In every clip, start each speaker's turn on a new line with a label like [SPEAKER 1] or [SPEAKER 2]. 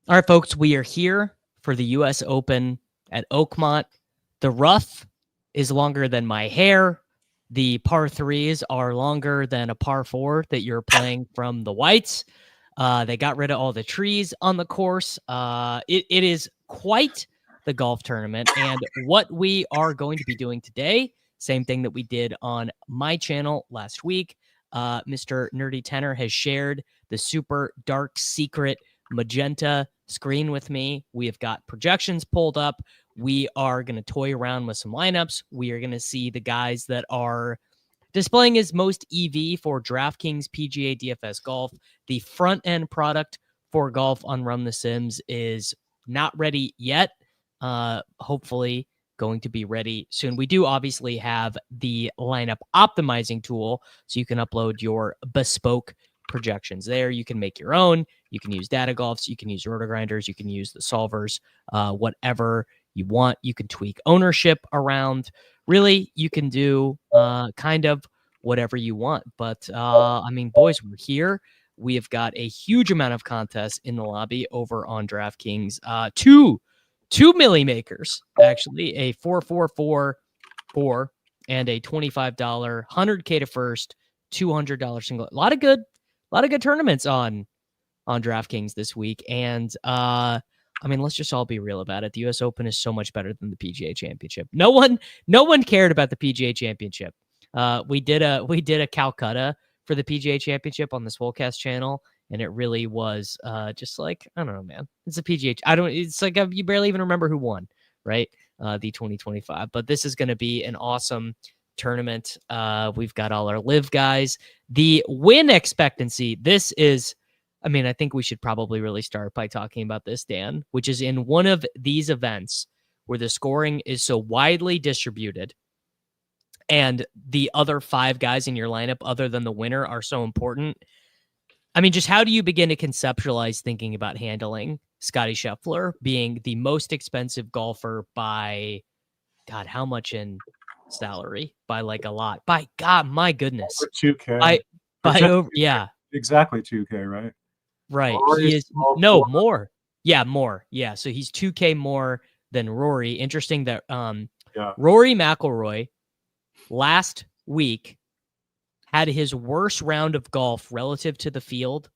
[SPEAKER 1] All right, folks, we are here for the U.S. Open at Oakmont. The rough is longer than my hair. The par threes are longer than a par four that you're playing from the whites. They got rid of all the trees on the course. It is quite the golf tournament. And what we are going to be doing today, same thing that we did on my channel last week. Mr. Nerdy Tenor has shared the super dark secret magenta screen with me. We have got projections pulled up. We are going to toy around with some lineups. We are going to see the guys that are displaying his most EV for DraftKings PGA DFS Golf. The front end product for golf on Run the Sims is not ready yet. Hopefully going to be ready soon. We do obviously have the lineup optimizing tool, so you can upload your bespoke projections there. You can make your own. You can use data golfs. You can use roto grinders. You can use the solvers, whatever you want. You can tweak ownership around. Really, you can do kind of whatever you want. But I mean, boys, we're here. We have got a huge amount of contests in the lobby over on DraftKings. Two milli makers, actually, a 4-4-4-4 and a $25 100K to first, $200 single. A lot of good tournaments on DraftKings this week. And I mean, let's just all be real about it. The US Open is so much better than the PGA Championship. No one cared about the PGA Championship. We did a Calcutta for the PGA Championship on this Fullcast channel, and it really was just like, I don't know, man. It's a PGA. It's like you barely even remember who won, right? The 2025. But this is going to be an awesome tournament. We've got all our live guys. The win expectancy. This is, I mean, I think we should probably really start by talking about this, Dan, which is in one of these events where the scoring is so widely distributed and the other five guys in your lineup, other than the winner, are so important. I mean, just how do you begin to conceptualize thinking about handling Scottie Scheffler being the most expensive golfer by, God, how much in salary? By like a lot. By God, my goodness.
[SPEAKER 2] Over 2K.
[SPEAKER 1] Yeah.
[SPEAKER 2] Exactly 2K, right?
[SPEAKER 1] Right. He is more. Yeah, more. Yeah. So he's 2K more than Rory. Interesting that Rory McIlroy last week had his worst round of golf relative to the field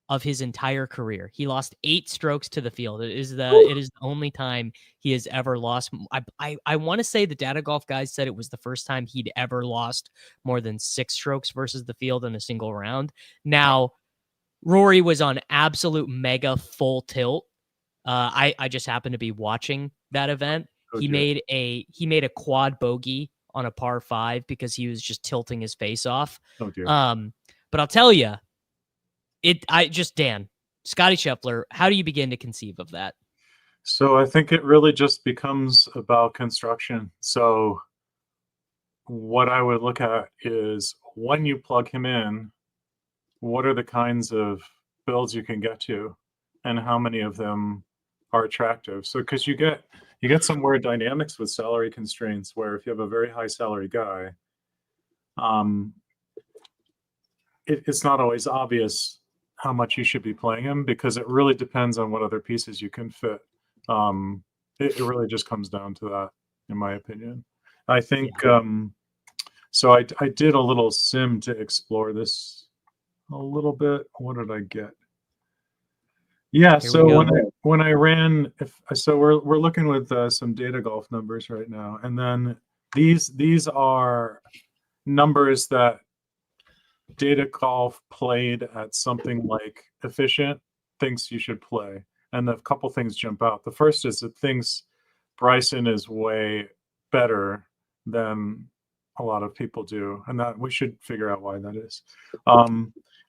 [SPEAKER 1] of his entire career. He lost 8 strokes to the field. It is the only time he has ever lost. I want to say the data golf guys said it was the first time he'd ever lost more than 6 strokes versus the field in a single round. Now, Rory was on absolute mega full tilt. I just happened to be watching that event. He made a quad bogey on a par 5 because he was just tilting his face off. But I'll tell you, Dan, Scottie Scheffler, how do you begin to conceive of that?
[SPEAKER 2] So I think it really just becomes about construction. So what I would look at is when you plug him in, what are the kinds of builds you can get to and how many of them are attractive? So because you get some weird dynamics with salary constraints where if you have a very high salary guy, it's not always obvious how much you should be playing him because it really depends on what other pieces you can fit. It really just comes down to that, in my opinion. I think, so I did a little sim to explore this a little bit. What did I get? Yeah, so when I ran, we're looking with some data golf numbers right now, and then these are numbers that data golf played at something like efficient thinks you should play, and a couple things jump out. The first is it thinks Bryson is way better than a lot of people do, and that we should figure out why that is.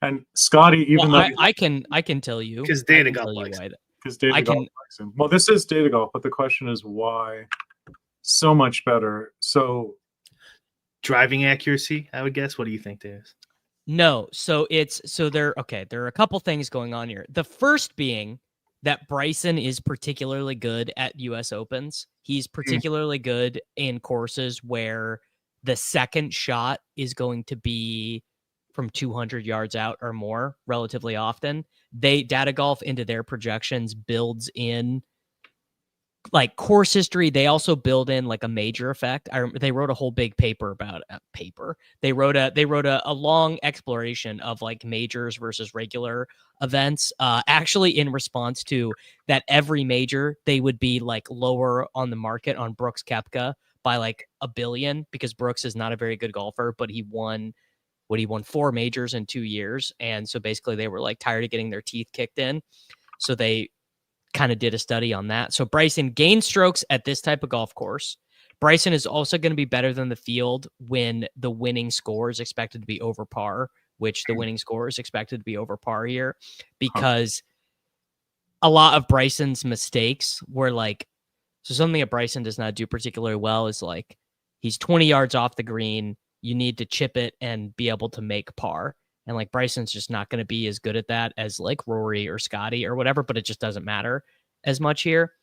[SPEAKER 2] And Scottie, even though
[SPEAKER 1] I can tell you
[SPEAKER 3] because data golf likes
[SPEAKER 2] him. Because data golf likes him. Well, this is data golf, but the question is why so much better. So
[SPEAKER 3] driving accuracy, I would guess. What do you think, Dave?
[SPEAKER 1] No, there are a couple things going on here. The first being that Bryson is particularly good at US Opens. He's particularly good in courses where the second shot is going to be from 200 yards out or more relatively often. Data Golf into their projections builds in like course history. They also build in like a major effect. They wrote a whole big paper about paper. They wrote a long exploration of like majors versus regular events. Actually, in response to that, every major they would be like lower on the market on Brooks Koepka by like $1 billion, because Brooks is not a very good golfer, but he won 4 majors in 2 years, and so basically they were like tired of getting their teeth kicked in, so they kind of did a study on that. So Bryson gained strokes at this type of golf course. Bryson is also going to be better than the field when the winning score is expected to be over par, which the winning score is expected to be over par here, because a lot of Bryson's mistakes were like, so something that Bryson does not do particularly well is like, he's 20 yards off the green, you need to chip it and be able to make par. And like Bryson's just not going to be as good at that as like Rory or Scottie or whatever, but it just doesn't matter as much here.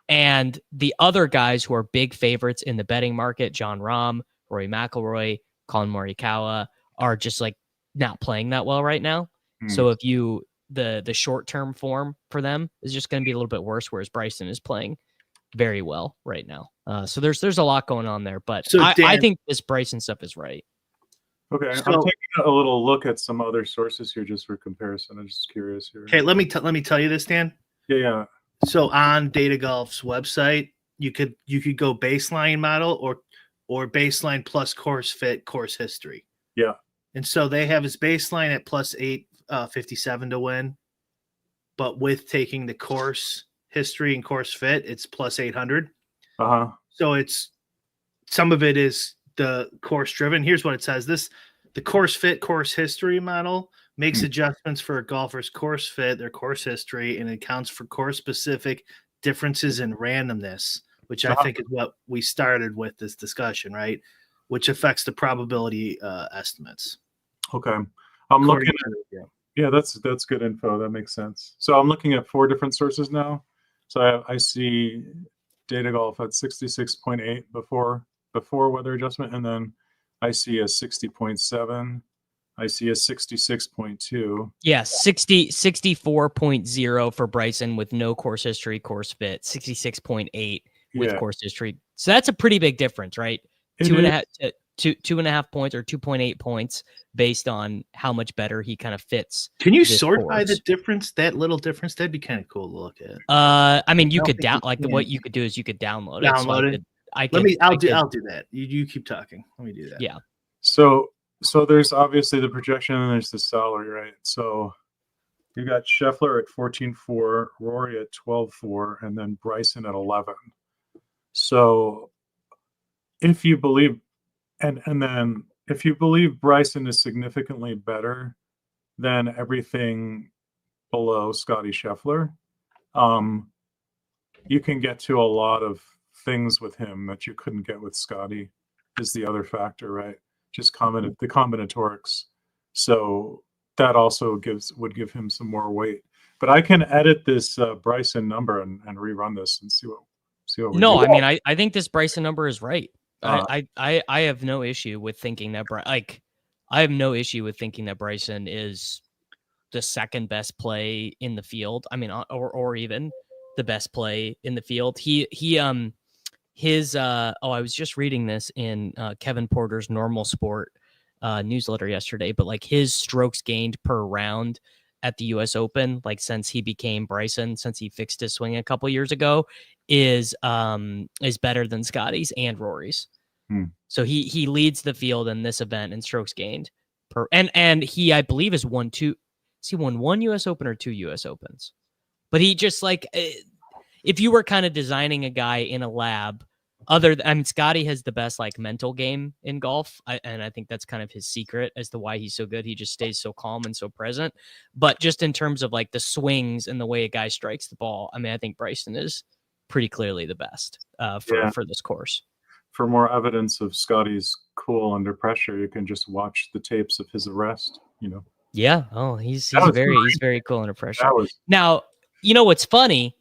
[SPEAKER 1] And the other guys who are big favorites in the betting market, Jon Rahm, Rory McIlroy, Collin Morikawa, are just like not playing that well right now. So if the short-term form for them is just going to be a little bit worse, whereas Bryson is playing very well right now. So there's a lot going on there, but
[SPEAKER 3] So
[SPEAKER 1] I think this Bryson stuff is right.
[SPEAKER 2] Okay,
[SPEAKER 3] So-
[SPEAKER 2] I'm taking a little look at some other sources here just for comparison. I'm just curious here.
[SPEAKER 3] Okay, let me tell you this, Dan.
[SPEAKER 2] Yeah.
[SPEAKER 3] So on Data Golf's website, you could go baseline model or baseline plus course fit, course history.
[SPEAKER 2] Yeah.
[SPEAKER 3] And so they have his baseline at plus 857 to win, but with taking the course history and course fit, it's plus 800. So it's some of it is the course driven. Here's what it says: the course fit, course history model makes adjustments for a golfer's course fit, their course history, and it accounts for course specific differences in randomness, which I think is what we started with this discussion, right? Which affects the probability estimates.
[SPEAKER 2] Okay. I'm looking at, yeah, that's good info. That makes sense. So I'm looking at 4 different sources now. So I see Data Golf at 66.8 before weather adjustment, and then I see a 60.7. I see a 66.2.
[SPEAKER 1] Yeah, 64.0 for Bryson with no course history, course fit, 66.8 with course history. So that's a pretty big difference, right? 2.5 points or 2.8 points based on how much better he kind of fits.
[SPEAKER 3] Can you sort by the difference? That little difference, that'd be kind of cool to look at.
[SPEAKER 1] I mean, you could what you could do is you could download it.
[SPEAKER 3] Download it. I'll do that. You keep talking. Let me do that.
[SPEAKER 1] Yeah.
[SPEAKER 2] So there's obviously the projection and there's the salary, right? So you got Scheffler at 14.4, Rory at 12.4, and then Bryson at 11. So if you believe, and then if you believe Bryson is significantly better than everything below Scottie Scheffler, you can get to a lot of things with him that you couldn't get with Scottie. Is the other factor, right? Just the combinatorics. So that also would give him some more weight. But I can edit this Bryson number and rerun this and see what we
[SPEAKER 1] No,
[SPEAKER 2] do.
[SPEAKER 1] I mean, I think this Bryson number is right. I have no issue with thinking that I have no issue with thinking that Bryson is the second best play in the field. I mean, or even the best play in the field. I was just reading this in Kevin Porter's Normal Sport newsletter yesterday, but like his strokes gained per round at the US Open, like since he became Bryson, since he fixed his swing a couple years ago, is better than Scottie's and Rory's. So he leads the field in this event in strokes gained per, and he, I believe, has won 1 US Open or 2 US Opens. But he just like, if you were kind of designing a guy in a lab, Scottie has the best like mental game in golf, and I think that's kind of his secret as to why he's so good. He just stays so calm and so present. But just in terms of like the swings and the way a guy strikes the ball, I mean, I think Bryson is pretty clearly the best for this course.
[SPEAKER 2] For more evidence of Scottie's cool under pressure, you can just watch the tapes of his arrest.
[SPEAKER 1] Yeah. Oh, he's very cool under pressure. Now, what's funny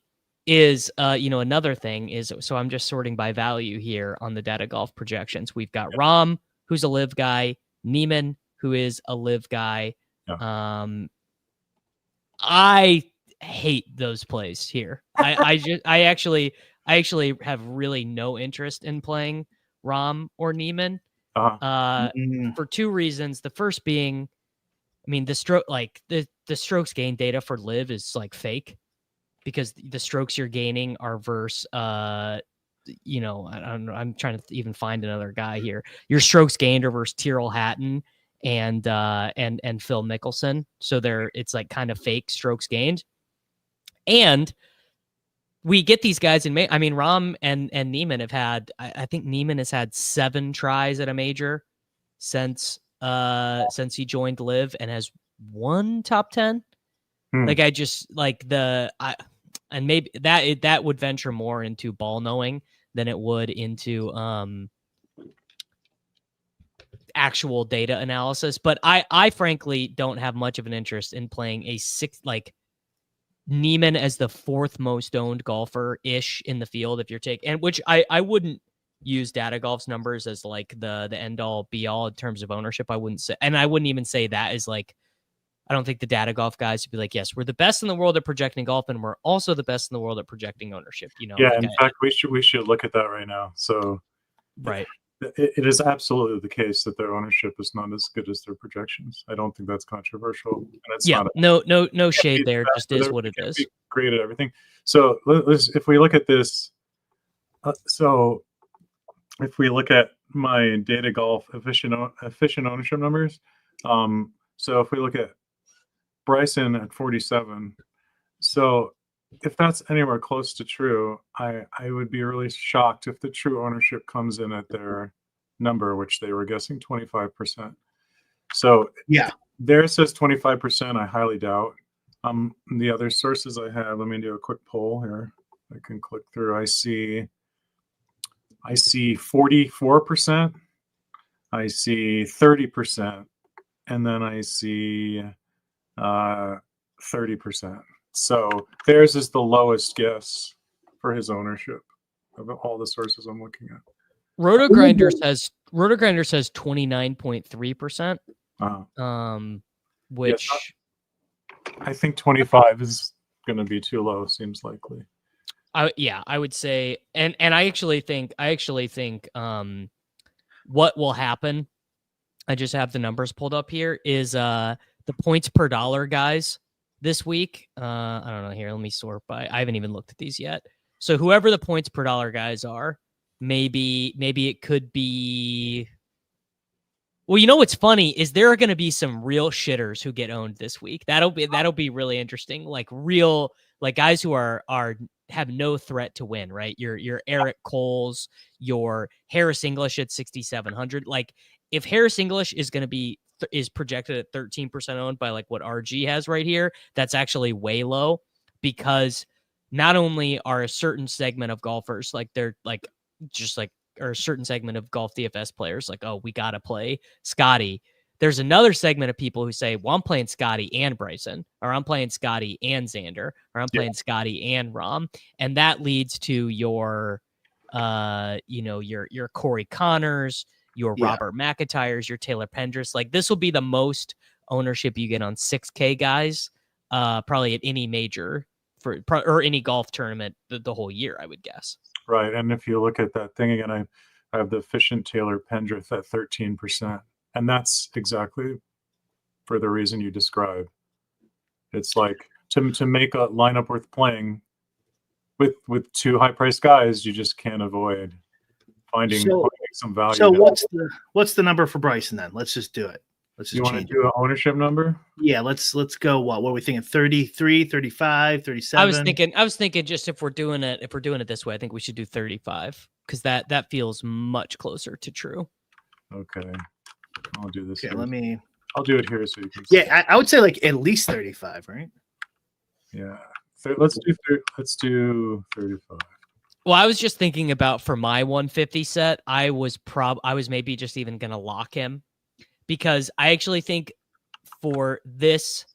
[SPEAKER 1] is, another thing is, so I'm just sorting by value here on the Data Golf projections. We've got Rahm, who's a live guy, Niemman, who is a live guy.
[SPEAKER 2] Yeah.
[SPEAKER 1] I hate those plays here. I actually have really no interest in playing Rahm or Niemman. For two reasons. The first being, I mean, the strokes gain data for live is like fake, because the strokes you're gaining are versus you know, I don't know, I'm trying to even find another guy here. Your strokes gained are versus Tyrrell Hatton and Phil Mickelson. So it's like kind of fake strokes gained. And we get these guys in May. I mean, Rahm and Niemman have had, I think Niemman has had 7 tries at a major since he joined Live, and has won top 10. Like, I just like and maybe that would venture more into ball knowing than it would into actual data analysis. But I frankly don't have much of an interest in playing Niemman as the 4th most owned golfer ish in the field. If you're taking, and which I wouldn't use Data Golf's numbers as like the end all be all in terms of ownership. I wouldn't say, and I wouldn't even say that is like, I don't think the Data Golf guys would be like, yes, we're the best in the world at projecting golf, and we're also the best in the world at projecting ownership. You know,
[SPEAKER 2] yeah. Like, in fact, we should look at that right now. So,
[SPEAKER 1] right,
[SPEAKER 2] it is absolutely the case that their ownership is not as good as their projections. I don't think that's controversial. And it's
[SPEAKER 1] no shade there. Just is what it is.
[SPEAKER 2] Great at everything. So if we look at this, so if we look at my Data Golf efficient ownership numbers, so if we look at Bryson at 47, so if that's anywhere close to true, I would be really shocked if the true ownership comes in at their number, which they were guessing 25%. So
[SPEAKER 3] yeah,
[SPEAKER 2] there says 25%. I highly doubt. The other sources I have, let me do a quick poll here. I can click through. I see 44%. I see 30%, and then I see 30%. So theirs is the lowest guess for his ownership of all the sources I'm looking at.
[SPEAKER 1] RotoGrinders has 29.3%. Which
[SPEAKER 2] I think 25 is going to be too low. Seems likely.
[SPEAKER 1] I would say, and I actually think what will happen, I just have the numbers pulled up here, is the points per dollar guys this week. I don't know here. Let me sort by. I haven't even looked at these yet. So whoever the points per dollar guys are, maybe it could be. Well, you know what's funny is there are going to be some real shitters who get owned this week. That'll be really interesting. Like real, like guys who have no threat to win. Right? Your Eric Coles, your Harris English at 6,700. Like if Harris English is going to be is projected at 13% owned by like what RG has right here, that's actually way low, because not only are a certain segment of golfers like they're like just like, or a certain segment of golf DFS players like, oh, we got to play Scottie. There's another segment of people who say, well, I'm playing Scottie and Bryson, or I'm playing Scottie and Xander, or I'm playing Scottie and Rahm. And that leads to your, your Corey Connors, your Robert McIntyres, your Taylor Pendrith. Like this will be the most ownership you get on 6K guys, probably at any major or any golf tournament the whole year, I would guess.
[SPEAKER 2] Right. And if you look at that thing again, I have the efficient Taylor Pendrith at 13%. And that's exactly for the reason you described. It's like to make a lineup worth playing with 2 high-priced guys, you just can't avoid finding some value.
[SPEAKER 3] So what's the number for Bryson then? Let's just do it. Let's just
[SPEAKER 2] you want to do an ownership number?
[SPEAKER 3] Yeah, let's go. What are we thinking? 33, 35, 37?
[SPEAKER 1] I was thinking just if we're doing it this way, I think we should do 35, because that feels much closer to true.
[SPEAKER 2] Okay. I'll do this.
[SPEAKER 3] Okay,
[SPEAKER 2] I'll do it here so you can see.
[SPEAKER 3] Yeah, I would say like at least 35, right?
[SPEAKER 2] Yeah. Let's do 35.
[SPEAKER 1] Well, I was just thinking about for my 150 set, I was maybe just even going to lock him, because I actually think for this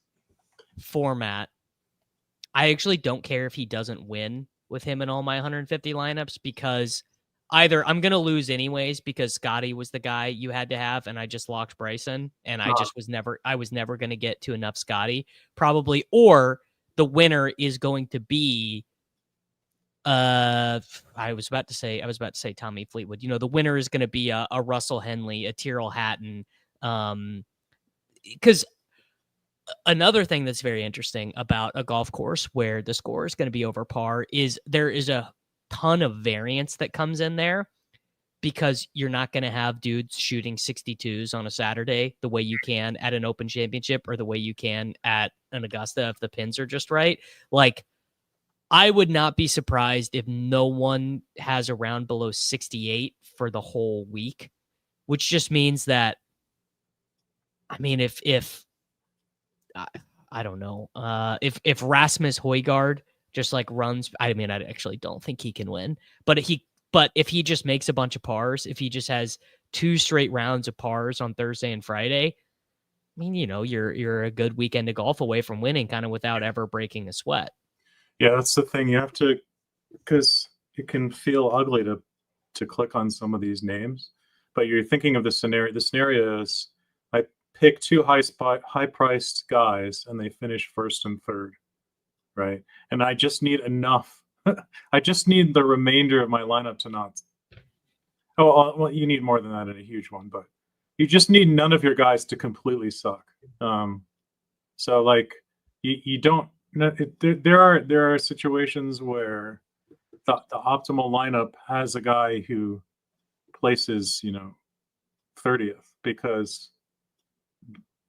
[SPEAKER 1] format, I actually don't care if he doesn't win with him in all my 150 lineups, because either I'm going to lose anyways because Scottie was the guy you had to have, and I just locked Bryson, and I was never going to get to enough Scottie, probably, or the winner is going to be, I was about to say Tommy Fleetwood. The winner is going to be a Russell Henley, a Tyrrell Hatton, because another thing that's very interesting about a golf course where the score is going to be over par is there is a ton of variance that comes in there, because you're not going to have dudes shooting 62s on a Saturday the way you can at an Open Championship or the way you can at an Augusta if the pins are just right. Like, I would not be surprised if no one has a round below 68 for the whole week, which just means that, I mean, if I don't know, if Rasmus Højgaard just like runs, I mean, I actually don't think he can win, but if he just makes a bunch of pars, if he just has 2 straight rounds of pars on Thursday and Friday, I mean, you're a good weekend of golf away from winning, kind of without ever breaking a sweat.
[SPEAKER 2] Yeah, that's the thing. You have to, because it can feel ugly to click on some of these names, but you're thinking of the scenario. The scenario is I pick 2 high-priced guys, and they finish first and third, right? And I just need enough. I just need the remainder of my lineup to not. Oh, well, you need more than that in a huge one, but you just need none of your guys to completely suck. So like you don't. There are situations where the optimal lineup has a guy who places 30th because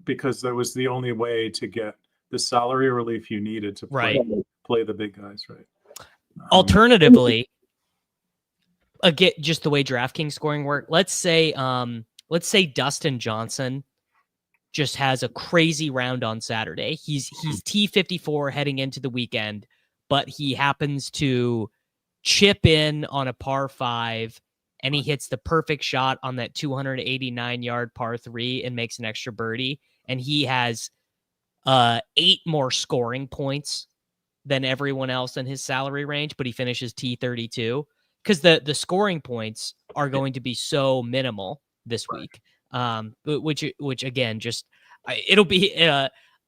[SPEAKER 2] that was the only way to get the salary relief you needed to play the big guys, right?
[SPEAKER 1] Alternatively, again, just the way DraftKings scoring work, let's say Dustin Johnson just has a crazy round on Saturday. He's T54 heading into the weekend, but he happens to chip in on a par 5, and he hits the perfect shot on that 289-yard par 3 and makes an extra birdie, and he has 8 more scoring points than everyone else in his salary range, but he finishes T32 because the scoring points are going to be so minimal this week. Which again, just it'll be.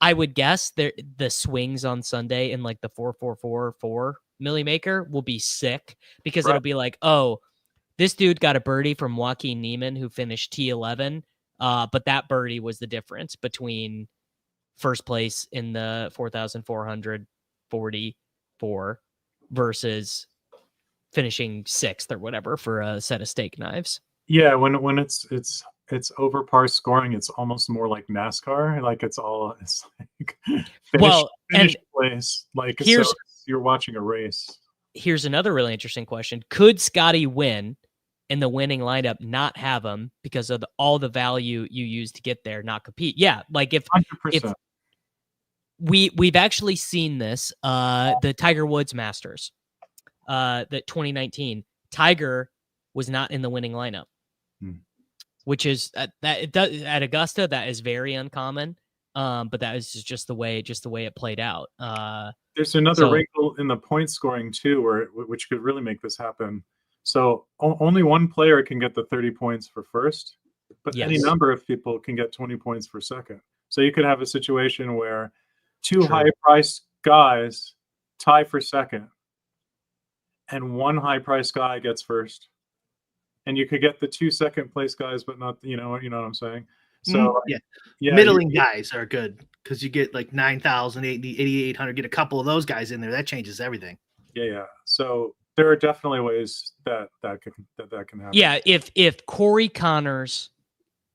[SPEAKER 1] I would guess the swings on Sunday in like the 4-4-4-4 milli maker will be sick because it'll be like, oh, this dude got a birdie from Joaquin Niemann who finished T11, but that birdie was the difference between first place in the 4,444 versus finishing 6th or whatever for a set of steak knives.
[SPEAKER 2] Yeah, when it's over par scoring, it's almost more like NASCAR. Like it's like finish place. Like so you're watching a race.
[SPEAKER 1] Here's another really interesting question: could Scottie win and the winning lineup not have him because of all the value you use to get there, not compete? Yeah, like if
[SPEAKER 2] 100%.
[SPEAKER 1] We've actually seen this, the Tiger Woods Masters, the 2019. Tiger was not in the winning lineup, which is that it does at Augusta. That is very uncommon, but that is just the way it played out.
[SPEAKER 2] There's another wrinkle in the point scoring too, which could really make this happen. So only one player can get the 30 points for first, but any number of people can get 20 points for second. So you could have a situation where 2 high-priced guys tie for second, and 1 high-priced guy gets first, and you could get the 2 second-place guys, but not you know what I'm saying. So
[SPEAKER 3] middling guys are good because you get like 9,000, 8,800. Get a couple of those guys in there, that changes everything.
[SPEAKER 2] Yeah. So there are definitely ways that can happen.
[SPEAKER 1] Yeah, if Corey Connors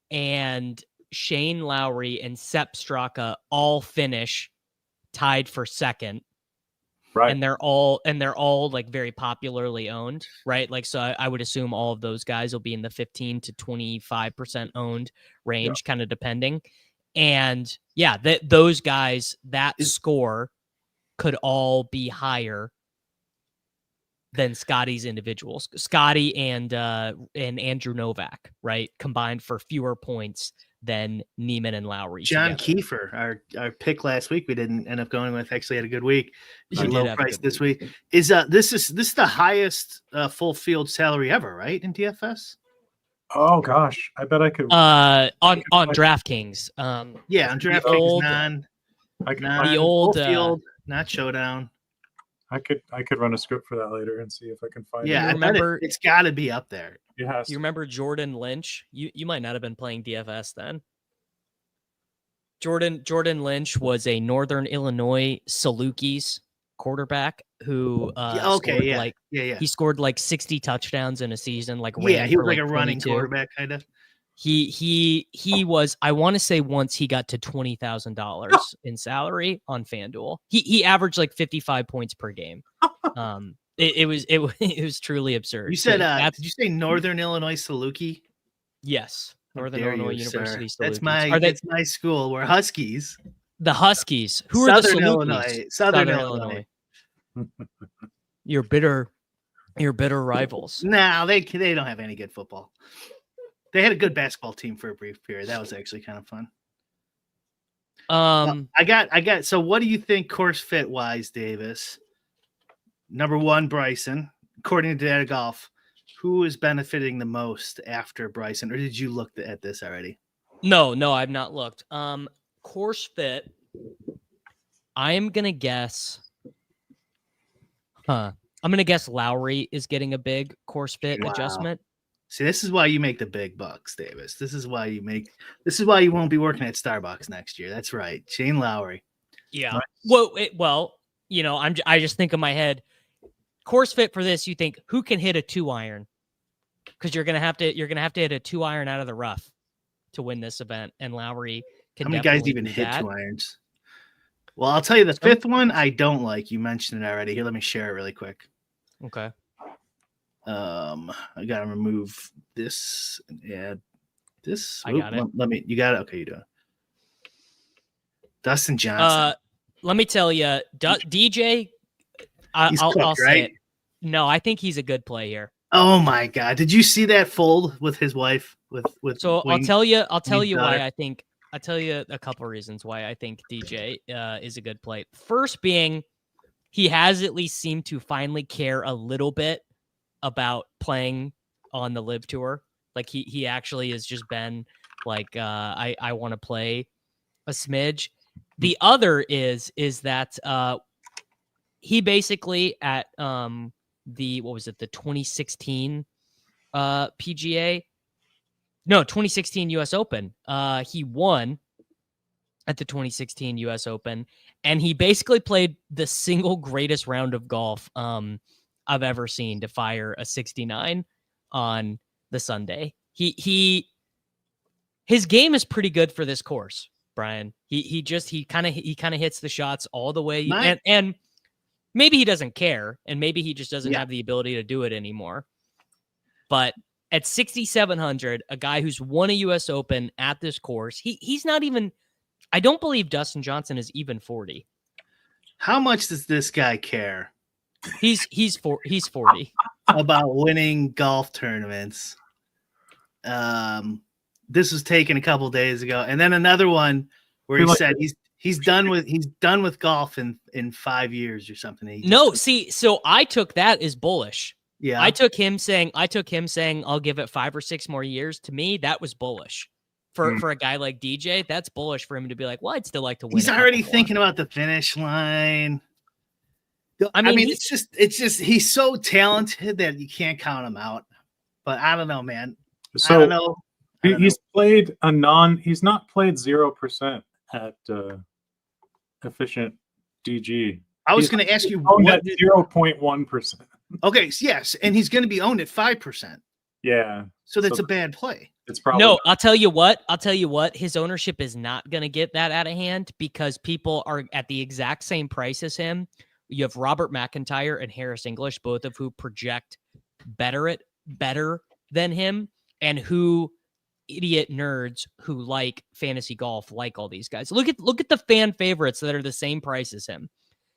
[SPEAKER 1] and Shane Lowry and Sepp Straka all finish tied for second,
[SPEAKER 2] right,
[SPEAKER 1] and they're all like very popularly owned, right? Like, so I would assume all of those guys will be in the 15 to 25% owned range, kind of depending. And yeah, those guys, that score could all be higher than Scottie's individuals. Scottie and Andrew Novak, right, combined for fewer points than Niemman and Lowry.
[SPEAKER 3] John
[SPEAKER 1] together.
[SPEAKER 3] Kiefer, our pick last week, we didn't end up going with. Actually, had a good week. Low price this week. Is this is the highest full field salary ever, right, in DFS?
[SPEAKER 2] Oh gosh, I bet I could.
[SPEAKER 1] On DraftKings.
[SPEAKER 3] Yeah, on DraftKings, the
[SPEAKER 1] old
[SPEAKER 3] full field, not showdown.
[SPEAKER 2] I could run a script for that later and see if I can find it.
[SPEAKER 3] Yeah, I remember it's got to be up there.
[SPEAKER 2] Yes.
[SPEAKER 1] You remember Jordan Lynch? You might not have been playing DFS then. Jordan Lynch was a Northern Illinois Salukis quarterback who he scored like 60 touchdowns in a season. Like
[SPEAKER 3] he was like a running quarterback kind of.
[SPEAKER 1] He was, I want to say once he got to $20,000 in salary on FanDuel. He averaged like 55 points per game. It was truly absurd.
[SPEAKER 3] You said did you say Northern Illinois Saluki?
[SPEAKER 1] Yes. Northern Illinois University.
[SPEAKER 3] That's my school. We're Huskies.
[SPEAKER 1] The Huskies. Who
[SPEAKER 3] Southern
[SPEAKER 1] are the Salukis?
[SPEAKER 3] Illinois. Southern Illinois.
[SPEAKER 1] You're bitter rivals.
[SPEAKER 3] No, they don't have any good football. They had a good basketball team for a brief period. That was actually kind of fun. I got. So, what do you think course fit wise, Davis? Number one, Bryson. According to Data Golf, who is benefiting the most after Bryson? Or did you look at this already?
[SPEAKER 1] No, I've not looked. Course fit. I am gonna guess. I'm gonna guess Lowry is getting a big course fit adjustment.
[SPEAKER 3] See, this is why you make the big bucks, Davis. This is why you won't be working at Starbucks next year. That's right. Shane Lowry.
[SPEAKER 1] Yeah. Well, I just think in my head, course fit for this, you think who can hit a 2-iron? Because you're gonna have to hit a 2-iron out of the rough to win this event. And Lowry can.
[SPEAKER 3] How many guys even hit 2-irons? Well, I'll tell you the fifth one I don't like. You mentioned it already. Here, let me share it really quick.
[SPEAKER 1] Okay.
[SPEAKER 3] I gotta remove this and add this.
[SPEAKER 1] I got it.
[SPEAKER 3] You got it. Okay, you do it. Dustin Johnson.
[SPEAKER 1] Let me tell you, DJ. I'll say it. No, I think he's a good play here.
[SPEAKER 3] Oh my God! Did you see that fold with his wife?
[SPEAKER 1] So I'll tell you why I think. I'll tell you a couple reasons why I think DJ is a good play. First being, he has at least seemed to finally care a little bit about playing on the Live Tour. Like he actually has just been like, I want to play a smidge. The other is that he basically at the 2016 PGA? No, 2016 US Open. He won at the 2016 US Open, and he basically played the single greatest round of golf I've ever seen to fire a 69 on the Sunday. His game is pretty good for this course, Brian. He kind of hits the shots all the way, and maybe he doesn't care, and maybe he just doesn't have the ability to do it anymore. But at 6,700, a guy who's won a U.S. Open at this course, he's not even. I don't believe Dustin Johnson is even 40.
[SPEAKER 3] How much does this guy care?
[SPEAKER 1] He's 40
[SPEAKER 3] about winning golf tournaments. This was taken a couple days ago, and then another one where he said he's done with golf in 5 years or something.
[SPEAKER 1] So I took that as bullish.
[SPEAKER 3] Yeah,
[SPEAKER 1] I took him saying I'll give it 5 or 6 more years. To me, that was bullish. For a guy like DJ, that's bullish for him to be like, well, I'd still like to win.
[SPEAKER 3] He's already thinking about the finish line. I mean, it's just he's so talented that you can't count him out. But I don't know, man.
[SPEAKER 2] So
[SPEAKER 3] I don't know.
[SPEAKER 2] He's not played 0% at efficient DG.
[SPEAKER 3] I was going to ask you
[SPEAKER 2] what 0.1%.
[SPEAKER 3] Okay, yes, and he's going to be owned at 5%.
[SPEAKER 2] Yeah.
[SPEAKER 3] So that's a bad play.
[SPEAKER 2] It's probably
[SPEAKER 1] no. I'll tell you what. His ownership is not going to get that out of hand because people are at the exact same price as him. You have Robert McIntyre and Harris English, both of who project better than him, and who idiot nerds who like fantasy golf like all these guys. Look at the fan favorites that are the same price as him.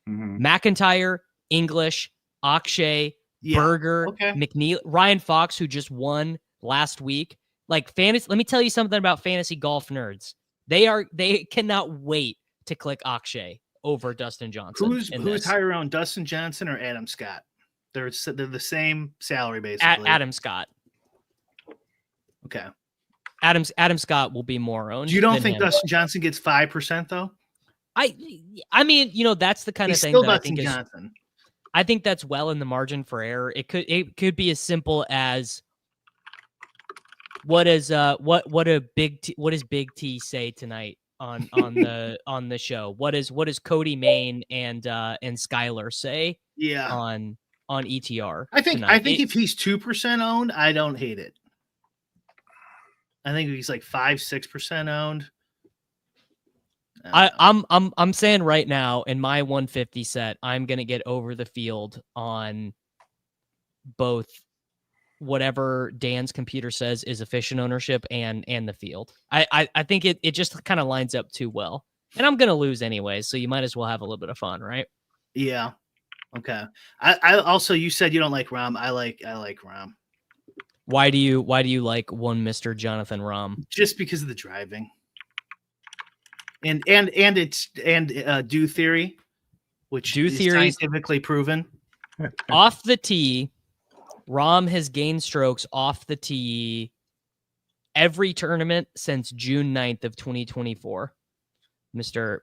[SPEAKER 2] Mm-hmm.
[SPEAKER 1] McIntyre, English, Akshay, Berger, McNeil, Ryan Fox, who just won last week. Like fantasy, let me tell you something about fantasy golf nerds. They cannot wait to click Akshay over Dustin Johnson.
[SPEAKER 3] Who's higher around, Dustin Johnson or Adam Scott? They're the same salary basically.
[SPEAKER 1] Adam Scott.
[SPEAKER 3] Okay.
[SPEAKER 1] Adam Scott will be more owned.
[SPEAKER 3] You don't think Dustin Johnson gets 5% though?
[SPEAKER 1] I mean, that's the kind of thing that I think is. I think that's well in the margin for error. It could be as simple as what does Big T say tonight on the show? What does Cody Main and Skylar say?
[SPEAKER 3] Yeah.
[SPEAKER 1] On ETR.
[SPEAKER 3] I think if he's 2% owned, I don't hate it. I think he's like 5-6% owned.
[SPEAKER 1] I'm saying right now in my 150 set, I'm gonna get over the field on both whatever Dan's computer says is efficient ownership and the field. I think it just kind of lines up too well. And I'm gonna lose anyway, so you might as well have a little bit of fun, right?
[SPEAKER 3] Yeah. Okay. I also, you said you don't like Rahm. I like Rahm.
[SPEAKER 1] Why do you like one Mr. Jonathan Rahm?
[SPEAKER 3] Just because of the driving. And it's dew theory, which is scientifically proven.
[SPEAKER 1] Off the tee, Rahm has gained strokes off the tee every tournament since June 9th of 2024. Mr.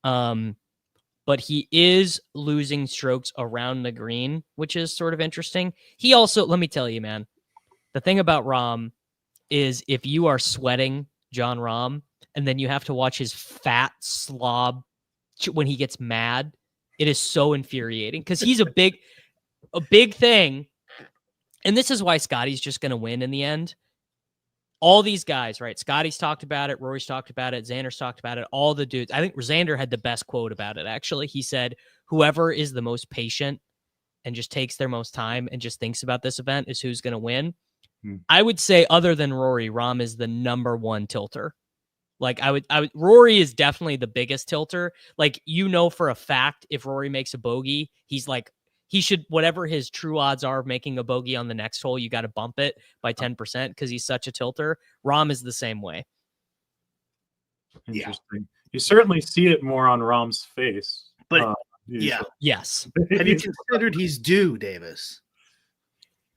[SPEAKER 1] Rahm. But he is losing strokes around the green, which is sort of interesting. He also, let me tell you, man, the thing about Rahm is if you are sweating Jon Rahm and then you have to watch his fat slob when he gets mad, it is so infuriating because he's a big thing. And this is why Scottie's just going to win in the end. All these guys, right? Scottie's talked about it. Rory's talked about it. Xander's talked about it. All the dudes. I think Xander had the best quote about it, actually. He said, whoever is the most patient and just takes their most time and just thinks about this event is who's going to win. I would say, other than Rory, Rahm is the number one tilter. Like, I would, Rory is definitely the biggest tilter. Like, for a fact, if Rory makes a bogey, he's like, he should, whatever his true odds are of making a bogey on the next hole, you got to bump it by 10% because he's such a tilter. Rahm is the same way.
[SPEAKER 2] Interesting. Yeah. You certainly see it more on Rahm's face.
[SPEAKER 3] But yes. Have you considered he's due, Davis?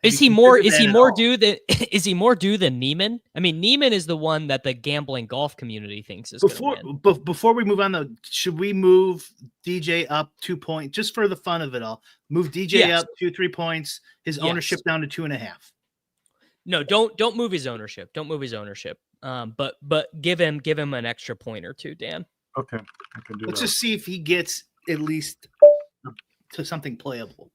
[SPEAKER 1] Is he more due than Niemman? I mean, Niemman is the one that the gambling golf community thinks is
[SPEAKER 3] before we move on though, should we move DJ up 2 points just for the fun of it all? Move DJ up 2-3 points, his ownership down to 2.5.
[SPEAKER 1] No, don't move his ownership. Don't move his ownership. But give him an extra point or two, Dan.
[SPEAKER 2] Okay. I can do
[SPEAKER 3] Let's
[SPEAKER 2] that.
[SPEAKER 3] just see if he gets at least to something playable.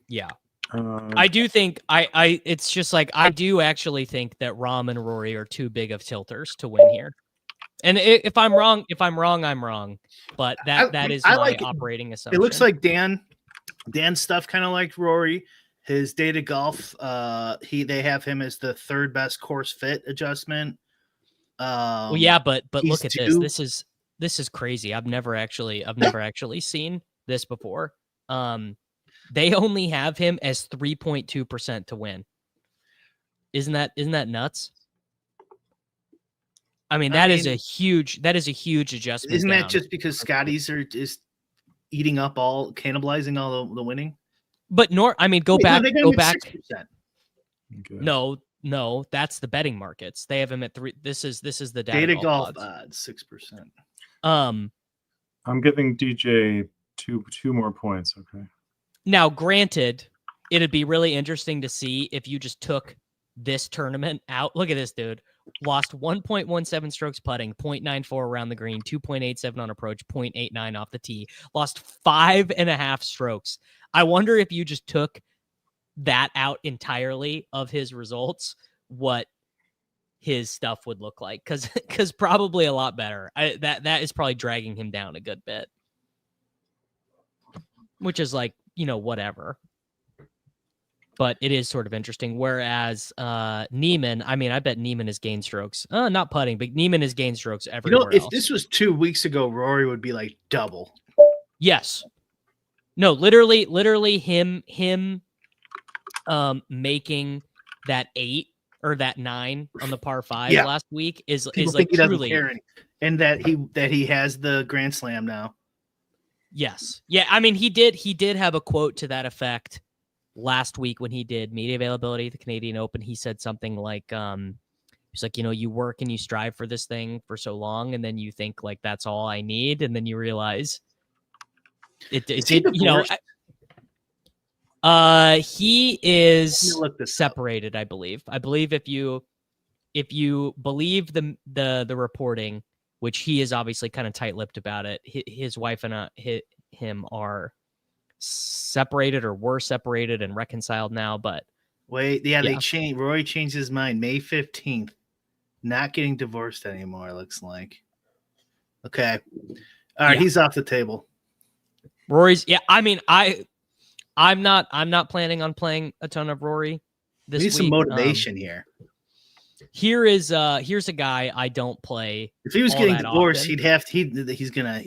[SPEAKER 1] Yeah. I do think it's just like, I do actually think that Rahm and Rory are too big of tilters to win here. And if I'm wrong, I'm wrong. But that is my operating assumption.
[SPEAKER 3] It looks like Dan's stuff kind of like Rory. His data golf, they have him as the third best course fit adjustment.
[SPEAKER 1] Well, yeah, but look at this. This is crazy. I've never actually seen this before. They only have him as 3.2% to win. Isn't that nuts? I mean, that is a huge adjustment.
[SPEAKER 3] Isn't that just because Scotties is eating up cannibalizing all the winning?
[SPEAKER 1] But go back.
[SPEAKER 3] 6%.
[SPEAKER 1] Okay. No, that's the betting markets. They have him at 3. This is the data
[SPEAKER 3] golf odds 6%.
[SPEAKER 2] I'm giving DJ two more points. Okay.
[SPEAKER 1] Now, granted, it'd be really interesting to see if you just took this tournament out. Look at this dude. Lost 1.17 strokes putting, 0.94 around the green, 2.87 on approach, 0.89 off the tee. Lost 5.5 strokes. I wonder if you just took that out entirely of his results, what his stuff would look like. Because probably a lot better. That is probably dragging him down a good bit. Which is like, whatever. But it is sort of interesting. Whereas Niemman, I bet Niemman has gained strokes. Not putting, but Niemman has gained strokes everywhere
[SPEAKER 3] if
[SPEAKER 1] else.
[SPEAKER 3] This was 2 weeks ago, Rory would be like double.
[SPEAKER 1] Yes. No, literally him making that 8 or that 9 on the par 5
[SPEAKER 3] Yeah.
[SPEAKER 1] last week is
[SPEAKER 3] People
[SPEAKER 1] like
[SPEAKER 3] think he doesn't
[SPEAKER 1] truly.
[SPEAKER 3] care and that he has the Grand Slam now.
[SPEAKER 1] Yes. Yeah. I mean, he did have a quote to that effect last week when he did media availability at the Canadian Open. He said something like, he's like, you work and you strive for this thing for so long, and then you think like that's all I need, and then you realize it did. He is separated, I believe. I believe if you believe the reporting, which he is obviously kind of tight-lipped about it, his wife and him are separated or were separated and reconciled now. But
[SPEAKER 3] wait, they changed. Rory changed his mind May 15th. Not getting divorced anymore, it looks like. Okay. All right, he's off the table.
[SPEAKER 1] Rory's I mean, I'm not planning on playing a ton of Rory this week.
[SPEAKER 3] Need some motivation here.
[SPEAKER 1] Here's a guy I don't play.
[SPEAKER 3] If he was getting divorced, he's gonna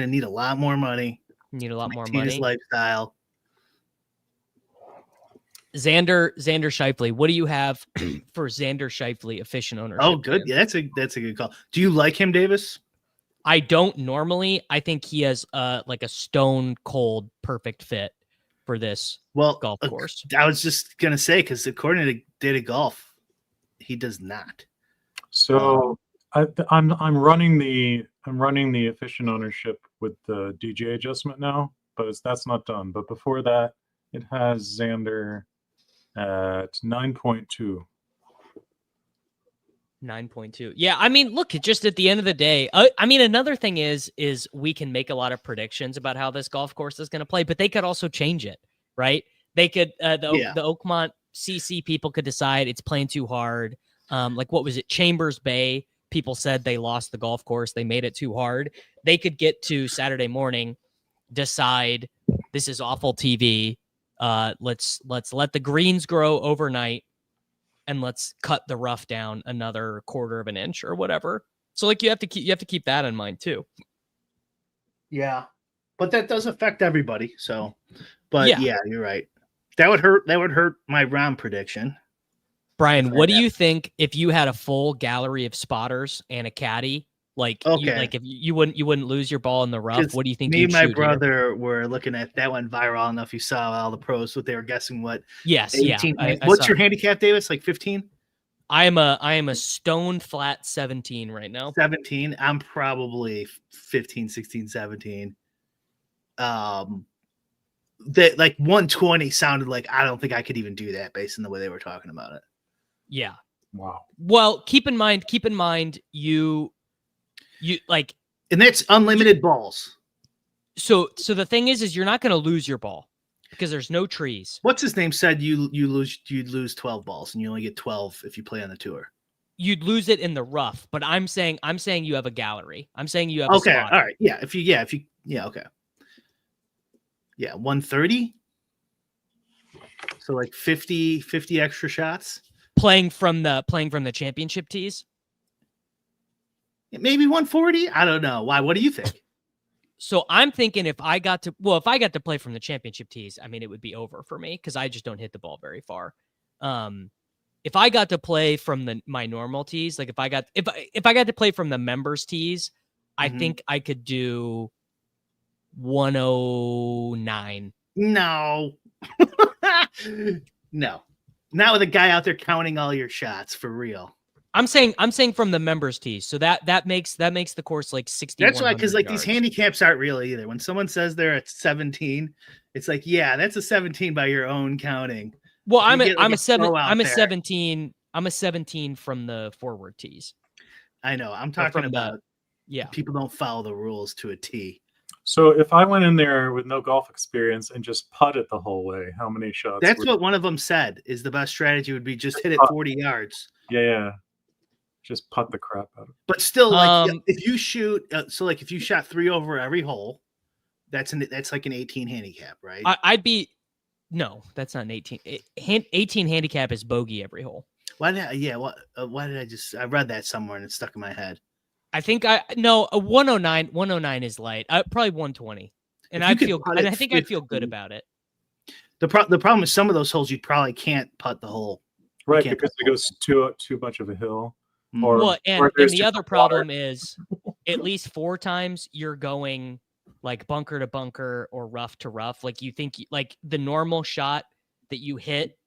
[SPEAKER 3] need a lot more money.
[SPEAKER 1] Need a lot more money.
[SPEAKER 3] His lifestyle.
[SPEAKER 1] Xander Schauffle. What do you have for Xander Schauffle efficient ownership?
[SPEAKER 3] Oh, good. Yeah, that's a good call. Do you like him, Davis?
[SPEAKER 1] I don't normally. I think he has like a stone cold perfect fit for this golf course.
[SPEAKER 3] I was just gonna say, because according to Data Golf, he does not.
[SPEAKER 2] So I'm running the efficient ownership with the DJ adjustment now, but that's not done. But before that, it has Xander at 9.2.
[SPEAKER 1] 9.2. Yeah, I mean, look, just at the end of the day, I mean, another thing is we can make a lot of predictions about how this golf course is going to play, but they could also change it, right? They could, the Oakmont CC people could decide it's playing too hard. Like, what was it? Chambers Bay, people said they lost the golf course. They made it too hard. They could get to Saturday morning, decide this is awful TV. Let's let the greens grow overnight, and let's cut the rough down another quarter of an inch or whatever. So like you have to keep that in mind too.
[SPEAKER 3] Yeah, but that does affect everybody. So, but yeah, you're right. That would hurt my round prediction.
[SPEAKER 1] Brian, what do you think if you had a full gallery of spotters and a caddy? Like, if you wouldn't lose your ball in the rough. What do you think?
[SPEAKER 3] Me and my brother were looking at that one viral. I don't know if you saw all the pros, what they were guessing. What?
[SPEAKER 1] Yes,
[SPEAKER 3] 18, yeah. What's your handicap, Davis? Like 15?
[SPEAKER 1] I am a stone flat 17 right now.
[SPEAKER 3] 17. I'm probably 15, 16, 17. That like 120 sounded like I don't think I could even do that based on the way they were talking about it.
[SPEAKER 1] Yeah.
[SPEAKER 2] Wow.
[SPEAKER 1] Well, keep in mind, you like,
[SPEAKER 3] and that's unlimited balls.
[SPEAKER 1] So the thing is you're not going to lose your ball because there's no trees.
[SPEAKER 3] What's his name said you'd lose 12 balls and you only get 12 if you play on the tour.
[SPEAKER 1] You'd lose it in the rough, but I'm saying you have a gallery. I'm saying you have a
[SPEAKER 3] spot.
[SPEAKER 1] All
[SPEAKER 3] right. Yeah. Okay. Yeah. 130. So like 50 extra shots
[SPEAKER 1] playing from the championship tees.
[SPEAKER 3] Maybe 140. I don't know. Why? What do you think?
[SPEAKER 1] So I'm thinking if I got to play from the championship tees, I mean, it would be over for me because I just don't hit the ball very far. If I got to play from my normal tees, like if I got to play from the members tees, I think I could do 109.
[SPEAKER 3] No. No. Not with a guy out there counting all your shots for real.
[SPEAKER 1] I'm saying from the members tees. So that makes the course like 60.
[SPEAKER 3] That's why, because like these handicaps aren't real either. When someone says they're at 17, it's like, yeah, that's a 17 by your own counting.
[SPEAKER 1] Well, I'm a 17 from the forward tees.
[SPEAKER 3] I know. I'm talking about people don't follow the rules to a T.
[SPEAKER 2] So if I went in there with no golf experience and just putted the whole way, how many shots?
[SPEAKER 3] That's what one of them said is the best strategy would be just hit it 40 yards.
[SPEAKER 2] Yeah. Just putt the crap out of it.
[SPEAKER 3] But still, like if you shoot, if you shot 3 over every hole, that's like an 18 handicap, right?
[SPEAKER 1] No, that's not an 18. 18 handicap is bogey every hole.
[SPEAKER 3] Why did I read that somewhere and it stuck in my head.
[SPEAKER 1] I think a 109 is light. Probably 120. And I think I'd feel good about it.
[SPEAKER 3] The problem is some of those holes you probably can't putt the hole.
[SPEAKER 2] Right, because it goes too much of a hill. Or,
[SPEAKER 1] well, and the other problem is at least 4 times you're going like bunker to bunker or rough to rough. Like you think like the normal shot that you hit,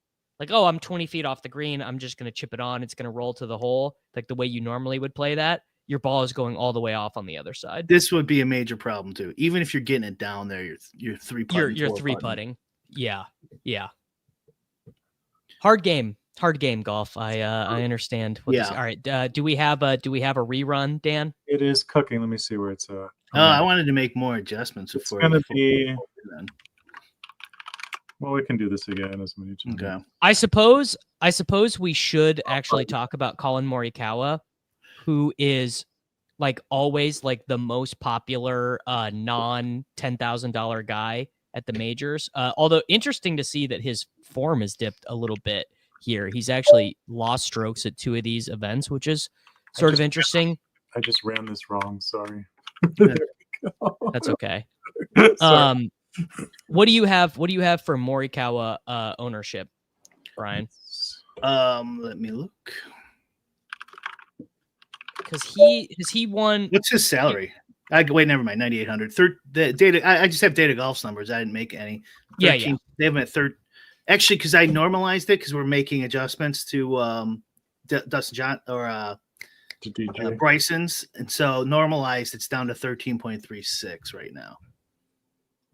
[SPEAKER 1] like, oh, I'm 20 feet off the green, I'm just going to chip it on, it's going to roll to the hole, like the way you normally would play that. Your ball is going all the way off on the other side.
[SPEAKER 3] This would be a major problem too. Even if you're getting it down there, you're 3-putting.
[SPEAKER 1] You're 3-putting. Yeah. Hard game golf. I understand. All right. Do we have a rerun, Dan?
[SPEAKER 2] It is cooking. Let me see where it's at.
[SPEAKER 3] I wanted to make more adjustments before.
[SPEAKER 2] It's going to be. Well, we can do this again as many times.
[SPEAKER 3] Okay.
[SPEAKER 1] I suppose we should actually talk about COLLIN Morikawa, who is like always like the most popular non $10,000 guy at the majors. Although interesting to see that his form has dipped a little bit here. He's actually lost strokes at 2 of these events, which is sort of interesting.
[SPEAKER 2] I just ran this wrong. Sorry.
[SPEAKER 1] That's okay. What do you have for Morikawa ownership, Brian?
[SPEAKER 3] Let me look.
[SPEAKER 1] Because he won.
[SPEAKER 3] What's his salary? Wait, never mind. 9,800. The data. I just have data golf's numbers. I didn't make any. 13,
[SPEAKER 1] yeah.
[SPEAKER 3] They have him at third. Actually, because I normalized it because we're making adjustments to Dustin Johnson or
[SPEAKER 2] to DJ.
[SPEAKER 3] Bryson's, and so normalized it's down to 13.36 right now.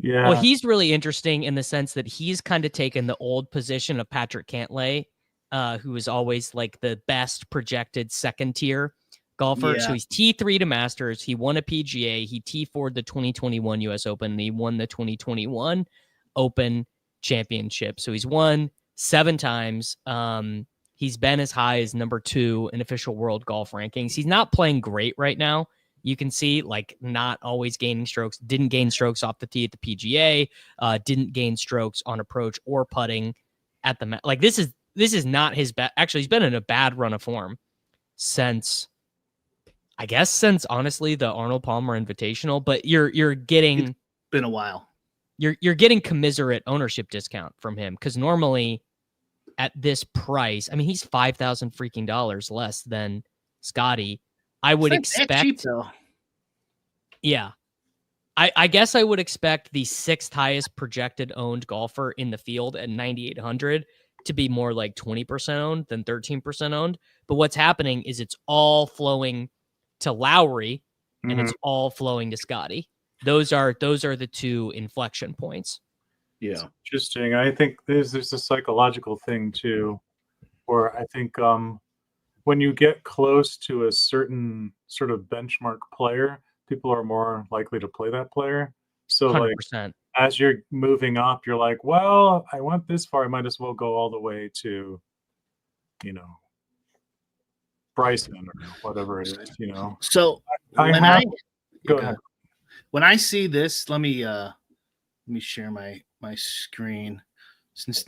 [SPEAKER 2] Yeah.
[SPEAKER 1] Well, he's really interesting in the sense that he's kind of taken the old position of Patrick Cantlay, who is always like the best projected second tier golfer.
[SPEAKER 3] Yeah.
[SPEAKER 1] So he's T3 to Masters. He won a PGA. He T4'd the 2021 US Open. And he won the 2021 Open Championship. So he's won 7 times. He's been as high as number 2 in official world golf rankings. He's not playing great right now. You can see like not always gaining strokes, didn't gain strokes off the tee at the PGA, didn't gain strokes on approach or putting at the like this is not his best. Actually, he's been in a bad run of form since honestly the Arnold Palmer Invitational, but you're getting
[SPEAKER 3] It's been a while.
[SPEAKER 1] You're getting commiserate ownership discount from him because normally at this price, I mean he's $5,000 freaking dollars less than Scottie. I would expect,
[SPEAKER 3] cheap, though.
[SPEAKER 1] Yeah, I guess I would expect the 6th highest projected owned golfer in the field at 9,800 to be more like 20% owned than 13% owned. But what's happening is it's all flowing to Lowry and it's all flowing to Scottie. Those are the 2 inflection points.
[SPEAKER 3] Yeah,
[SPEAKER 2] it's interesting. I think there's a psychological thing too, where I think when you get close to a certain sort of benchmark player, people are more likely to play that player. So
[SPEAKER 1] 100%.
[SPEAKER 2] like as you're moving up, you're like, well, I went this far, I might as well go all the way to, Bryson or whatever it is,
[SPEAKER 3] So
[SPEAKER 2] go ahead.
[SPEAKER 3] When I see this, let me share my screen since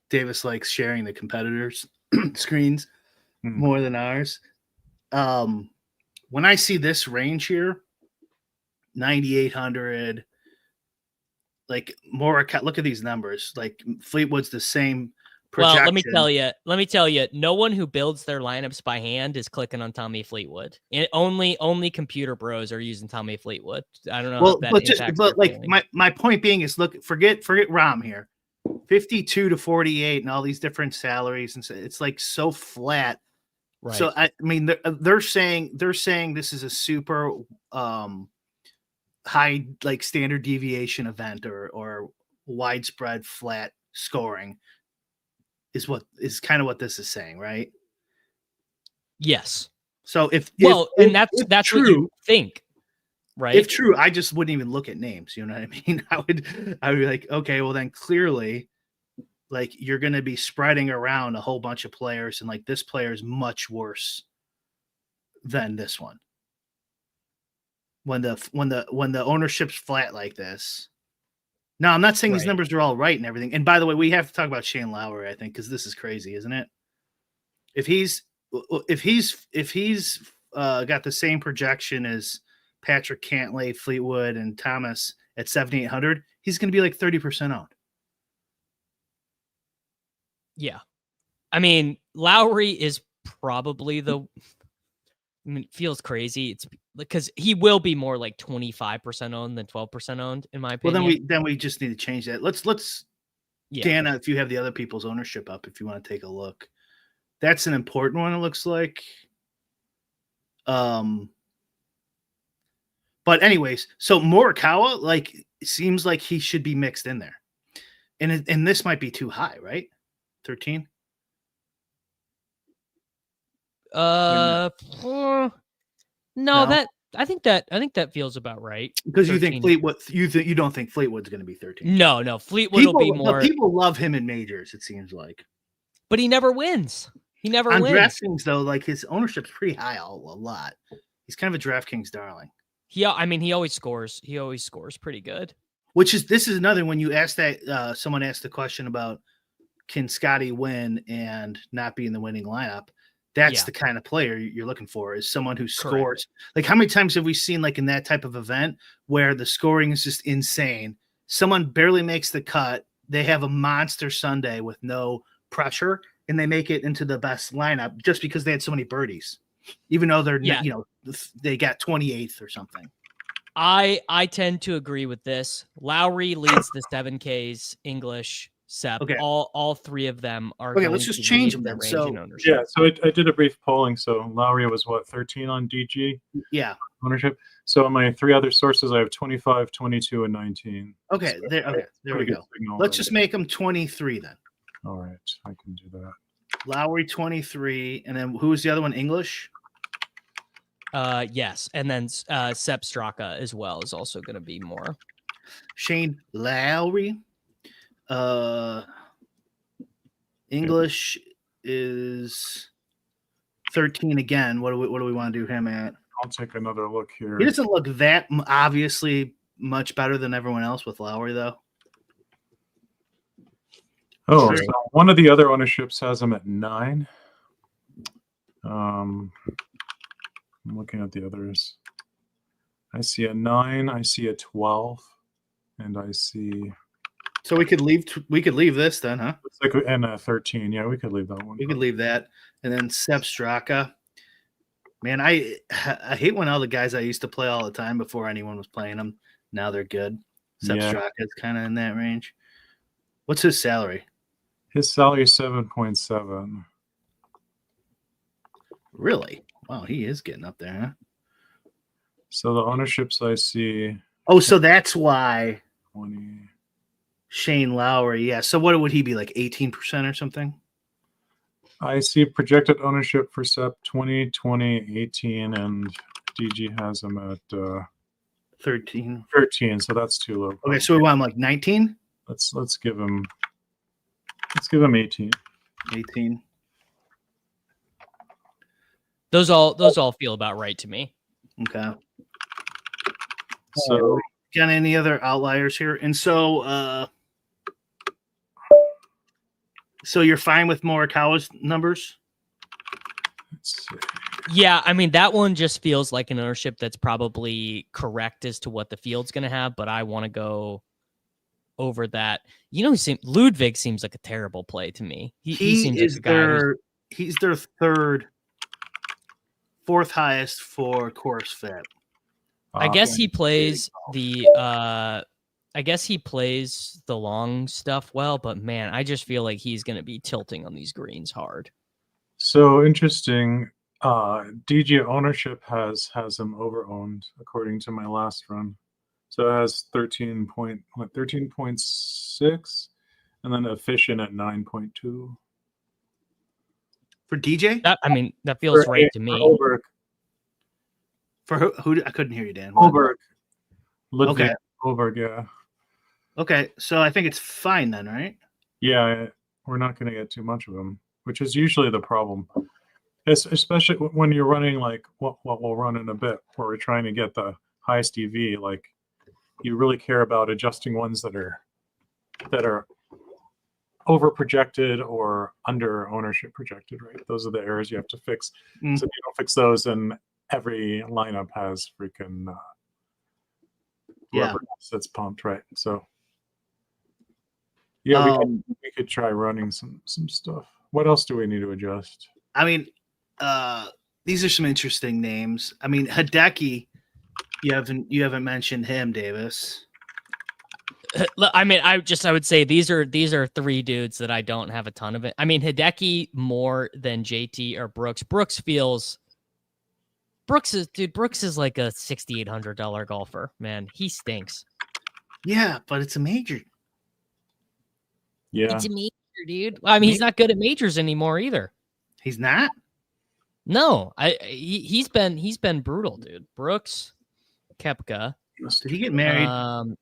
[SPEAKER 3] Davis likes sharing the competitors' screens more than ours. When I see this range here, 9,800, like Morikawa, look at these numbers. Like Fleetwood's the same projection.
[SPEAKER 1] Well, let me tell you, no one who builds their lineups by hand is clicking on Tommy Fleetwood. Only computer bros are using Tommy Fleetwood. I don't know.
[SPEAKER 3] Well,
[SPEAKER 1] how that impacts their
[SPEAKER 3] like
[SPEAKER 1] feeling.
[SPEAKER 3] my point being is, look, forget Rahm here, 52 to 48, and all these different salaries, and so it's like so flat.
[SPEAKER 1] Right.
[SPEAKER 3] So I mean, they're saying this is a super high like standard deviation event or widespread flat scoring is kind of what this is saying, right?
[SPEAKER 1] Yes.
[SPEAKER 3] So if
[SPEAKER 1] that's
[SPEAKER 3] true,
[SPEAKER 1] what you think, right?
[SPEAKER 3] If true, I just wouldn't even look at names. You know what I mean? I would be like, okay, well then clearly, like you're going to be spreading around a whole bunch of players, and like this player is much worse than this one. When the ownership's flat like this. Now, I'm not saying these numbers are all right and everything. And by the way, we have to talk about Shane Lowry, I think, because this is crazy, isn't it? If he's got the same projection as Patrick Cantlay, Fleetwood, and Thomas at 7,800, he's going to be like 30% owned.
[SPEAKER 1] Yeah. I mean, Lowry is probably I mean, it feels crazy. It's because he will be more like 25% owned than 12% owned, in my opinion.
[SPEAKER 3] Well, then we just need to change that. Let's Dana, if you have the other people's ownership up, if you want to take a look. That's an important one, it looks like. But anyways, so Morikawa, like, seems like he should be mixed in there. And this might be too high, right? 13?
[SPEAKER 1] No, that I think that feels about right.
[SPEAKER 3] Because you think Fleetwood, you don't think Fleetwood's going to be 13?
[SPEAKER 1] No, Fleetwood will be more.
[SPEAKER 3] People love him in majors, it seems like,
[SPEAKER 1] but he never wins. He never wins.
[SPEAKER 3] On DraftKings, though, like, his ownership's pretty high, a lot. He's kind of a DraftKings darling.
[SPEAKER 1] I mean, he always scores. He always scores pretty good.
[SPEAKER 3] This is another when you ask that someone asked the question about can Scottie win and not be in the winning lineup. That's the kind of player you're looking for, is someone who scores. Correct. Like, how many times have we seen, like, in that type of event where the scoring is just insane? Someone barely makes the cut. They have a monster Sunday with no pressure, and they make it into the best lineup just because they had so many birdies, even though they're, they got 28th or something.
[SPEAKER 1] I tend to agree with this. Lowry leads the 7Ks, English, Sep. Okay. All three of them are.
[SPEAKER 3] Okay, let's just change them then. So
[SPEAKER 2] I did a brief polling. So Lowry was 13 on DG?
[SPEAKER 3] Yeah.
[SPEAKER 2] Ownership. So on my three other sources, I have 25, 22, and 19.
[SPEAKER 3] Okay, so there we go. Let's just make them 23 then.
[SPEAKER 2] All right, I can do that.
[SPEAKER 3] Lowry 23, and then who was the other one? English.
[SPEAKER 1] Yes, and then Sepp Straka as well is also going to be more.
[SPEAKER 3] Shane Lowry. English is 13 again. What do we want to do him at?
[SPEAKER 2] I'll take another look here.
[SPEAKER 3] He doesn't look that obviously much better than everyone else with Lowry, though.
[SPEAKER 2] Oh, so one of the other ownerships has him at 9. I'm looking at the others. I see a 9, I see a 12, and I see.
[SPEAKER 3] So we could leave this then, huh?
[SPEAKER 2] It's like, and a 13. Yeah, we could leave that one.
[SPEAKER 3] We could leave that, and then Sepp Straka. Man, I hate when all the guys I used to play all the time before anyone was playing them, now they're good. Sepp Straka is kind of in that range. What's his salary?
[SPEAKER 2] His salary is 7.7.
[SPEAKER 3] Really? Wow, he is getting up there, huh?
[SPEAKER 2] So the ownerships I see.
[SPEAKER 3] Oh, so that's why
[SPEAKER 2] 20.
[SPEAKER 3] Shane Lowry. Yeah. So what would he be, like 18% or something?
[SPEAKER 2] I see projected ownership for Sep 20, 20, 18, and DG has him at
[SPEAKER 3] 13.
[SPEAKER 2] 13, so that's too low.
[SPEAKER 3] Okay, so we want him like 19?
[SPEAKER 2] Let's give him 18.
[SPEAKER 3] 18.
[SPEAKER 1] Those all feel about right to me.
[SPEAKER 3] Okay.
[SPEAKER 2] So
[SPEAKER 3] got any other outliers here? And so you're fine with Morikawa's numbers?
[SPEAKER 2] let's see.
[SPEAKER 1] Yeah, I mean, that one just feels like an ownership that's probably correct as to what the field's going to have, but I want to go over that. You know, Ludwig seems like a terrible play to me. He seems like a guy
[SPEAKER 3] he's their fourth highest for course fit.
[SPEAKER 1] I guess he plays the long stuff well, but man, I just feel like he's going to be tilting on these greens hard.
[SPEAKER 2] So interesting. DG ownership has him over-owned according to my last run. So it has 13.6 and then efficient at 9.2.
[SPEAKER 3] For DJ?
[SPEAKER 1] That feels right to me.
[SPEAKER 2] Oberg.
[SPEAKER 3] For who? I couldn't hear you, Dan.
[SPEAKER 2] Oberg. Ludwig
[SPEAKER 3] Okay.
[SPEAKER 2] Oberg, yeah.
[SPEAKER 3] Okay, so I think it's fine then, right?
[SPEAKER 2] Yeah, we're not going to get too much of them, which is usually the problem. Especially when you're running like what we'll run in a bit, where we're trying to get the highest EV. Like, you really care about adjusting ones that are over projected or under ownership projected, right? Those are the errors you have to fix. So if you don't fix those, then every lineup has freaking whoever that's pumped, right? So yeah, we could try running some stuff. What else do we need to adjust?
[SPEAKER 3] I mean, these are some interesting names. I mean, Hideki, you haven't mentioned him, Davis.
[SPEAKER 1] I mean, I would say these are 3 dudes that I don't have a ton of it. I mean, Hideki more than JT or Brooks. Brooks is like a $6,800 golfer, man. He stinks.
[SPEAKER 3] Yeah, but it's a major.
[SPEAKER 2] Yeah,
[SPEAKER 1] it's a major, dude. I mean, he's not good at majors anymore either.
[SPEAKER 3] He's not.
[SPEAKER 1] No, he's been brutal, dude. Brooks, Koepka.
[SPEAKER 3] Did he get married?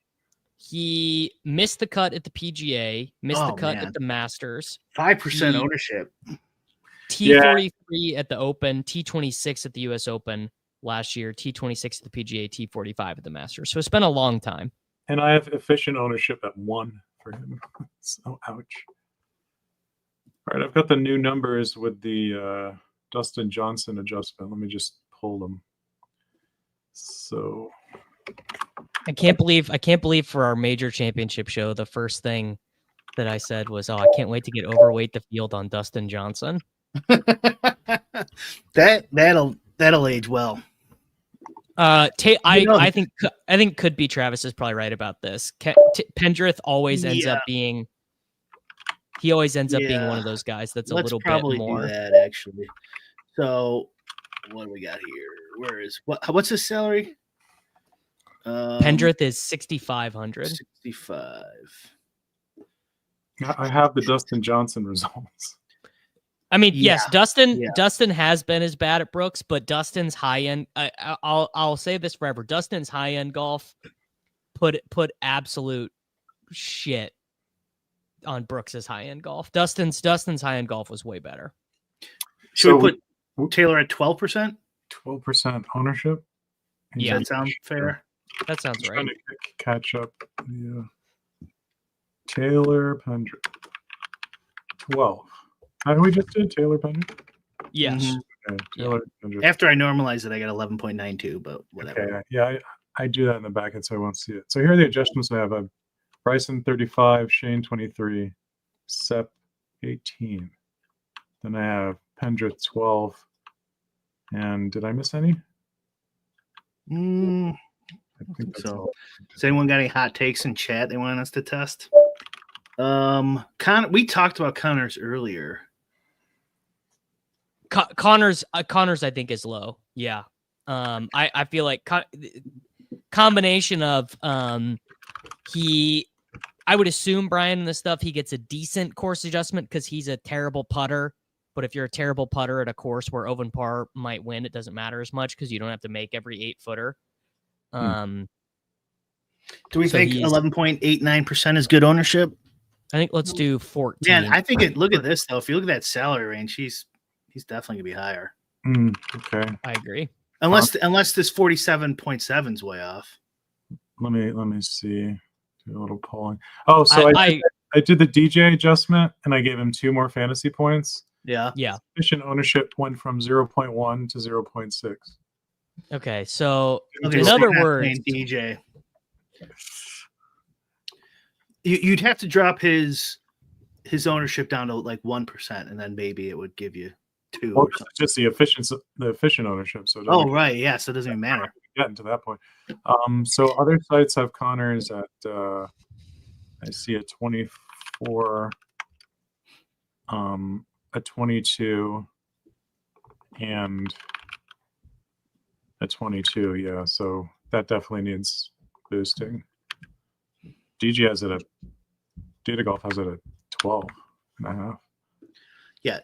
[SPEAKER 1] He missed the cut at the PGA, missed the cut at the Masters.
[SPEAKER 3] 5% ownership.
[SPEAKER 1] T43 at the Open, T26 at the US Open last year, T26 at the PGA, T45 at the Masters. So it's been a long time.
[SPEAKER 2] And I have efficient ownership at 1 for him. So ouch. All right, I've got the new numbers with the Dustin Johnson adjustment. Let me just pull them. So
[SPEAKER 1] I can't believe for our major championship show, the first thing that I said was, "Oh, I can't wait to get overweight the field on Dustin Johnson."
[SPEAKER 3] That'll age well.
[SPEAKER 1] I think could be Travis is probably right about this. Pendrith always ends up being. He always ends up being one of those guys that's a little bit more.
[SPEAKER 3] Do that, actually. So, what do we got here? What's his salary?
[SPEAKER 1] Pendrith is 6,500.
[SPEAKER 3] 65.
[SPEAKER 2] I have the Dustin Johnson results.
[SPEAKER 1] I mean, yes, Dustin has been as bad at Brooks, but Dustin's high end. I'll say this forever. Dustin's high end golf put absolute shit on Brooks's high end golf. Dustin's high end golf was way better.
[SPEAKER 3] Should we put Taylor at 12%?
[SPEAKER 2] 12% ownership.
[SPEAKER 1] Yeah,
[SPEAKER 3] that sounds fair.
[SPEAKER 1] That sounds right.
[SPEAKER 2] Trying to catch up. Yeah. Taylor Pendrith. 12. How did we just do Taylor Pendrith?
[SPEAKER 1] Yes.
[SPEAKER 3] Mm-hmm.
[SPEAKER 2] Okay, Taylor Pendrith.
[SPEAKER 3] After I normalize it, I got 11.92, but whatever.
[SPEAKER 2] Okay, yeah, I do that in the back end so I won't see it. So here are the adjustments I have. Bryson 35, Shane 23, Sepp 18. Then I have Pendrith 12. And did I miss any?
[SPEAKER 3] I think so. Has anyone got any hot takes in chat they want us to test? We talked about Connors earlier.
[SPEAKER 1] Connors, I think is low. Yeah. I feel like combination of I would assume Brian and the stuff he gets a decent course adjustment because he's a terrible putter. But if you're a terrible putter at a course where Open Par might win, it doesn't matter as much because you don't have to make every 8-footer.
[SPEAKER 3] Do we think 11.89% is good ownership?
[SPEAKER 1] I think let's do 14.
[SPEAKER 3] Man, I think look at this though. If you look at that salary range, he's definitely gonna be higher.
[SPEAKER 2] Okay,
[SPEAKER 1] I agree.
[SPEAKER 3] Unless this 47.7 is way off.
[SPEAKER 2] Let me see. Do a little polling. Oh, so I did the DJ adjustment and I gave him 2 more fantasy points.
[SPEAKER 3] Yeah.
[SPEAKER 2] Efficient ownership went from 0.1 to 0.6.
[SPEAKER 1] Okay, so in other words,
[SPEAKER 3] DJ, you'd have to drop his ownership down to like 1%, and then maybe it would give you 2.
[SPEAKER 2] Well, just the efficient ownership. So
[SPEAKER 3] right, yeah. So it doesn't even matter.
[SPEAKER 2] Getting to that point. So other sites have Connors at I see a 24, a 22, and a 22. Yeah, so that definitely needs boosting. DG has it at Data Golf has it at 12.5.
[SPEAKER 3] Yeah,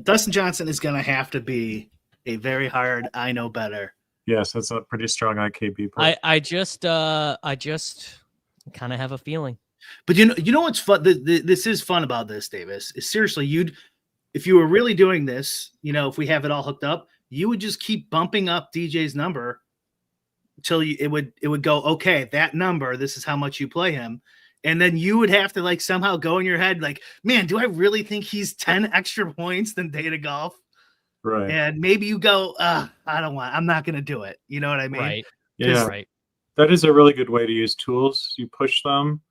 [SPEAKER 3] Dustin Johnson is going to have to be a very hard I know better.
[SPEAKER 2] Yes, that's a pretty strong IKB play.
[SPEAKER 1] I just kind of have a feeling.
[SPEAKER 3] But you know what's fun? This is fun about this, Davis. Is seriously, if you were really doing this, if we have it all hooked up, you would just keep bumping up DJ's number until it would go, okay, that number, this is how much you play him. And then you would have to somehow go in your head, man, do I really think he's 10 extra points than Data Golf?
[SPEAKER 2] Right.
[SPEAKER 3] And maybe you go, I'm not going to do it. You know what I mean?
[SPEAKER 1] Right.
[SPEAKER 2] Yeah.
[SPEAKER 1] Right.
[SPEAKER 2] That is a really good way to use tools. You push them,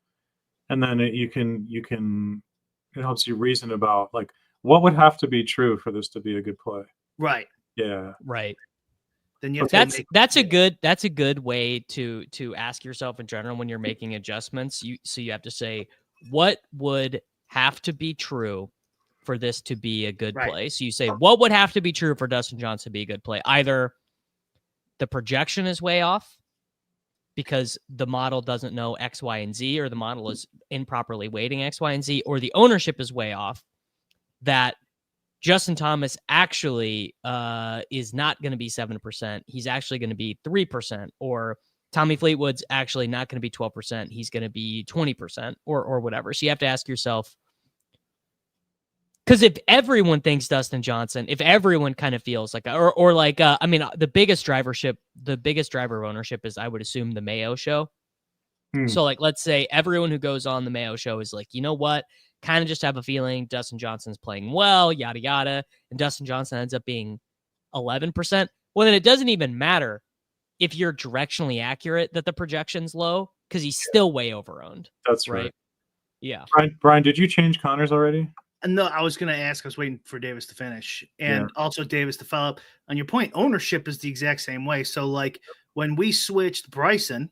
[SPEAKER 2] and then you can helps you reason about like what would have to be true for this to be a good play.
[SPEAKER 3] Right.
[SPEAKER 2] Yeah.
[SPEAKER 1] Right.
[SPEAKER 3] Then you have
[SPEAKER 1] that's a good way to ask yourself in general when you're making adjustments. You have to say, what would have to be true for this to be a good play? So you say, what would have to be true for Dustin Johnson to be a good play? Either the projection is way off because the model doesn't know X, Y, and Z, or the model is improperly weighting X, Y, and Z, or the ownership is way off, that Justin Thomas actually is not going to be 7%. He's actually going to be 3%. Or Tommy Fleetwood's actually not going to be 12%. He's going to be 20% or whatever. So you have to ask yourself, because if everyone thinks Dustin Johnson, if everyone kind of feels like, or like, I mean, the biggest driver ownership is, I would assume, the Mayo show. So like, let's say everyone who goes on the Mayo show is like, you know what? Kind of just have a feeling Dustin Johnson's playing well, yada, yada. And Dustin Johnson ends up being 11%. Well, then it doesn't even matter if you're directionally accurate that the projection's low, because he's still way over-owned.
[SPEAKER 2] That's right.
[SPEAKER 1] Yeah.
[SPEAKER 2] Brian, did you change Connors already?
[SPEAKER 3] No, I was going to ask. I was waiting for Davis to finish. And also Davis to follow up on your point. Ownership is the exact same way. So like when we switched Bryson,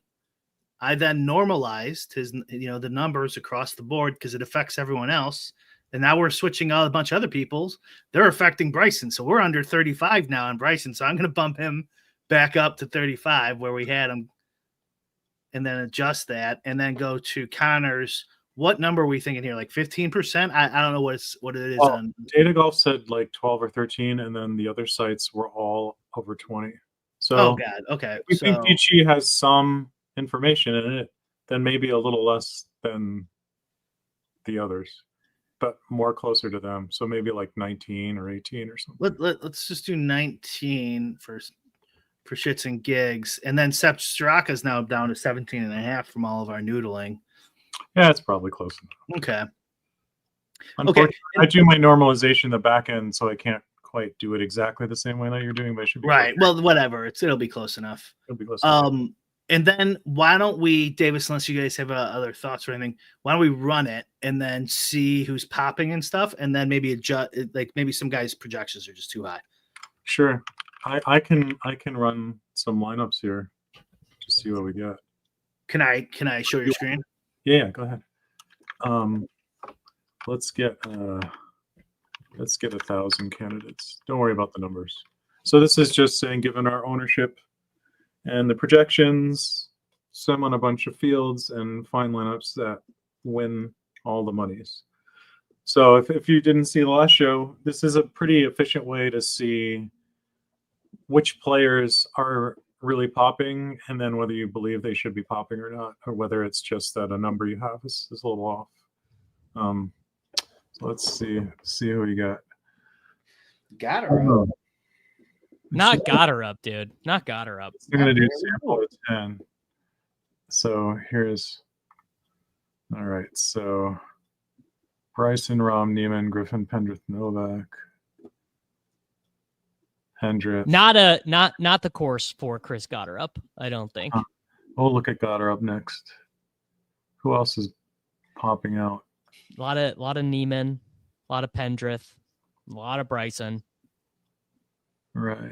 [SPEAKER 3] I then normalized his, the numbers across the board because it affects everyone else. And now we're switching out a bunch of other people's. They're affecting Bryson. So we're under 35 now on Bryson. So I'm going to bump him back up to 35 where we had him and then adjust that and then go to Connors. What number are we thinking here? Like 15%? I don't know what it is.
[SPEAKER 2] Well, Data Golf said like 12 or 13, and then the other sites were all over 20. So,
[SPEAKER 3] oh God, okay.
[SPEAKER 2] We think Peachy has some information in it, then maybe a little less than the others, but more closer to them. So maybe like 19 or 18 or something.
[SPEAKER 3] Let's just do 19 for shits and gigs, and then Sepp Straka is now down to 17.5 from all of our noodling.
[SPEAKER 2] Yeah, it's probably close enough.
[SPEAKER 3] Okay.
[SPEAKER 2] Unfortunately, I do my normalization in the back end, so I can't quite do it exactly the same way that you're doing, but it should be
[SPEAKER 3] right. Well, whatever. It'll be close enough.
[SPEAKER 2] It'll be close enough.
[SPEAKER 3] And then why don't we, Davis, unless you guys have other thoughts or anything, why don't we run it and then see who's popping and stuff, and then maybe adjust, like maybe some guys' projections are just too high.
[SPEAKER 2] Sure. I can run some lineups here to see what we get.
[SPEAKER 3] Can I show your screen?
[SPEAKER 2] Yeah, go ahead. Let's get 1,000 candidates. Don't worry about the numbers. So this is just saying, given our ownership and the projections, sum on a bunch of fields and find lineups that win all the monies. So if you didn't see the last show, this is a pretty efficient way to see which players are really popping, and then whether you believe they should be popping or not, or whether it's just that a number you have is a little off. So let's see who you got.
[SPEAKER 3] Gotterup.
[SPEAKER 1] Not Gotterup, dude. Not Gotterup.
[SPEAKER 2] I'm gonna do sample of 10. So here's all right. So Bryson, Rahm, Niemman, Griffin, Pendrith, Novak, Hendricks.
[SPEAKER 1] Not the course for Chris Gotterup, I don't think.
[SPEAKER 2] We'll look at Gotterup next. Who else is popping out?
[SPEAKER 1] A lot of Niemman, a lot of Pendrith, a lot of Bryson.
[SPEAKER 2] Right.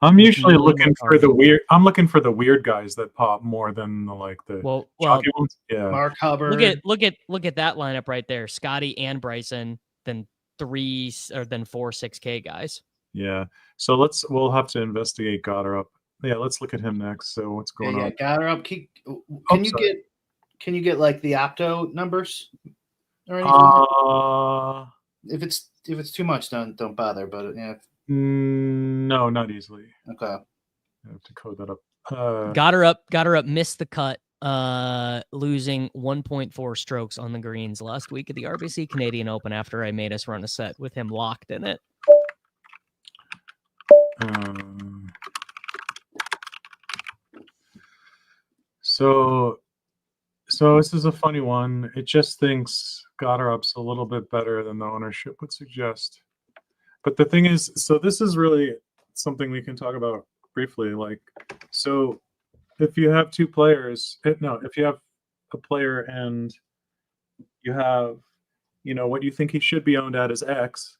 [SPEAKER 2] I'm usually looking for the weird. I'm looking for the weird guys that pop more than the chalky ones. Yeah.
[SPEAKER 3] Mark Hubbard.
[SPEAKER 1] Look at that lineup right there. Scottie and Bryson, then 4 6K guys.
[SPEAKER 2] Yeah. So we'll have to investigate Gotterup. Yeah, let's look at him next. So what's going on?
[SPEAKER 3] Yeah, Gotterup. Can you get like the opto numbers or anything? If it's too much, don't bother. But yeah.
[SPEAKER 2] No, not easily.
[SPEAKER 3] Okay.
[SPEAKER 2] I have to code that up.
[SPEAKER 1] Gotterup missed the cut, losing 1.4 strokes on the greens last week at the RBC Canadian Open after I made us run a set with him locked in it.
[SPEAKER 2] So this is a funny one. It just thinks Gotterup's a little bit better than the ownership would suggest. But the thing is, so this is really something we can talk about briefly. So if you have two players, if you have a player and you have what you think he should be owned at is X,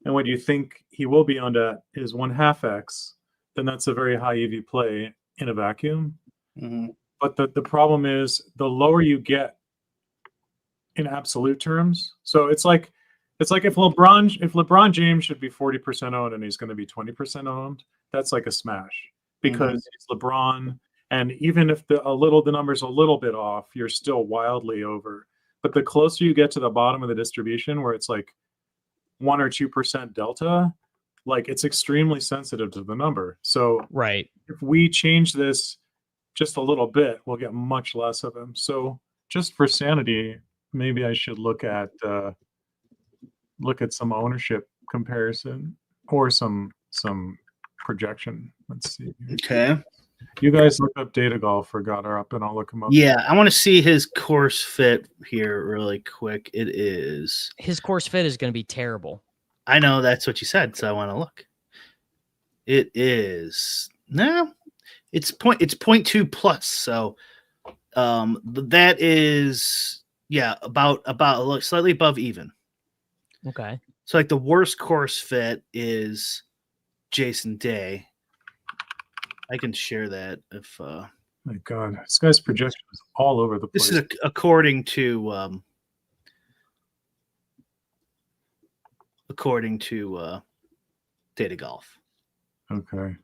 [SPEAKER 2] and what you think he will be owned at is 1/2 X, then that's a very high EV play in a vacuum.
[SPEAKER 3] Mm-hmm.
[SPEAKER 2] But the problem is the lower you get in absolute terms. So it's like if LeBron James should be 40% owned and he's going to be 20% owned, that's like a smash because it's LeBron. And even if the number's a little bit off, you're still wildly over. But the closer you get to the bottom of the distribution, where it's like 1 or 2% delta, like it's extremely sensitive to the number. So
[SPEAKER 1] right,
[SPEAKER 2] if we change this just a little bit, we'll get much less of him. So just for sanity, maybe I should look at some ownership comparison or some projection. Let's see.
[SPEAKER 3] Okay.
[SPEAKER 2] You guys look up Data Golf for Gotterup, and I'll look him up.
[SPEAKER 3] Yeah, I want to see his course fit here really quick.
[SPEAKER 1] His course fit is going to be terrible.
[SPEAKER 3] I know that's what you said, so I want to look. It is it's 0.2 plus, so that is about slightly above even.
[SPEAKER 1] Okay.
[SPEAKER 3] So like the worst course fit is Jason Day. I can share that if
[SPEAKER 2] my God, this guy's projection is all over the place.
[SPEAKER 3] this is according to Data Golf.
[SPEAKER 2] Okay.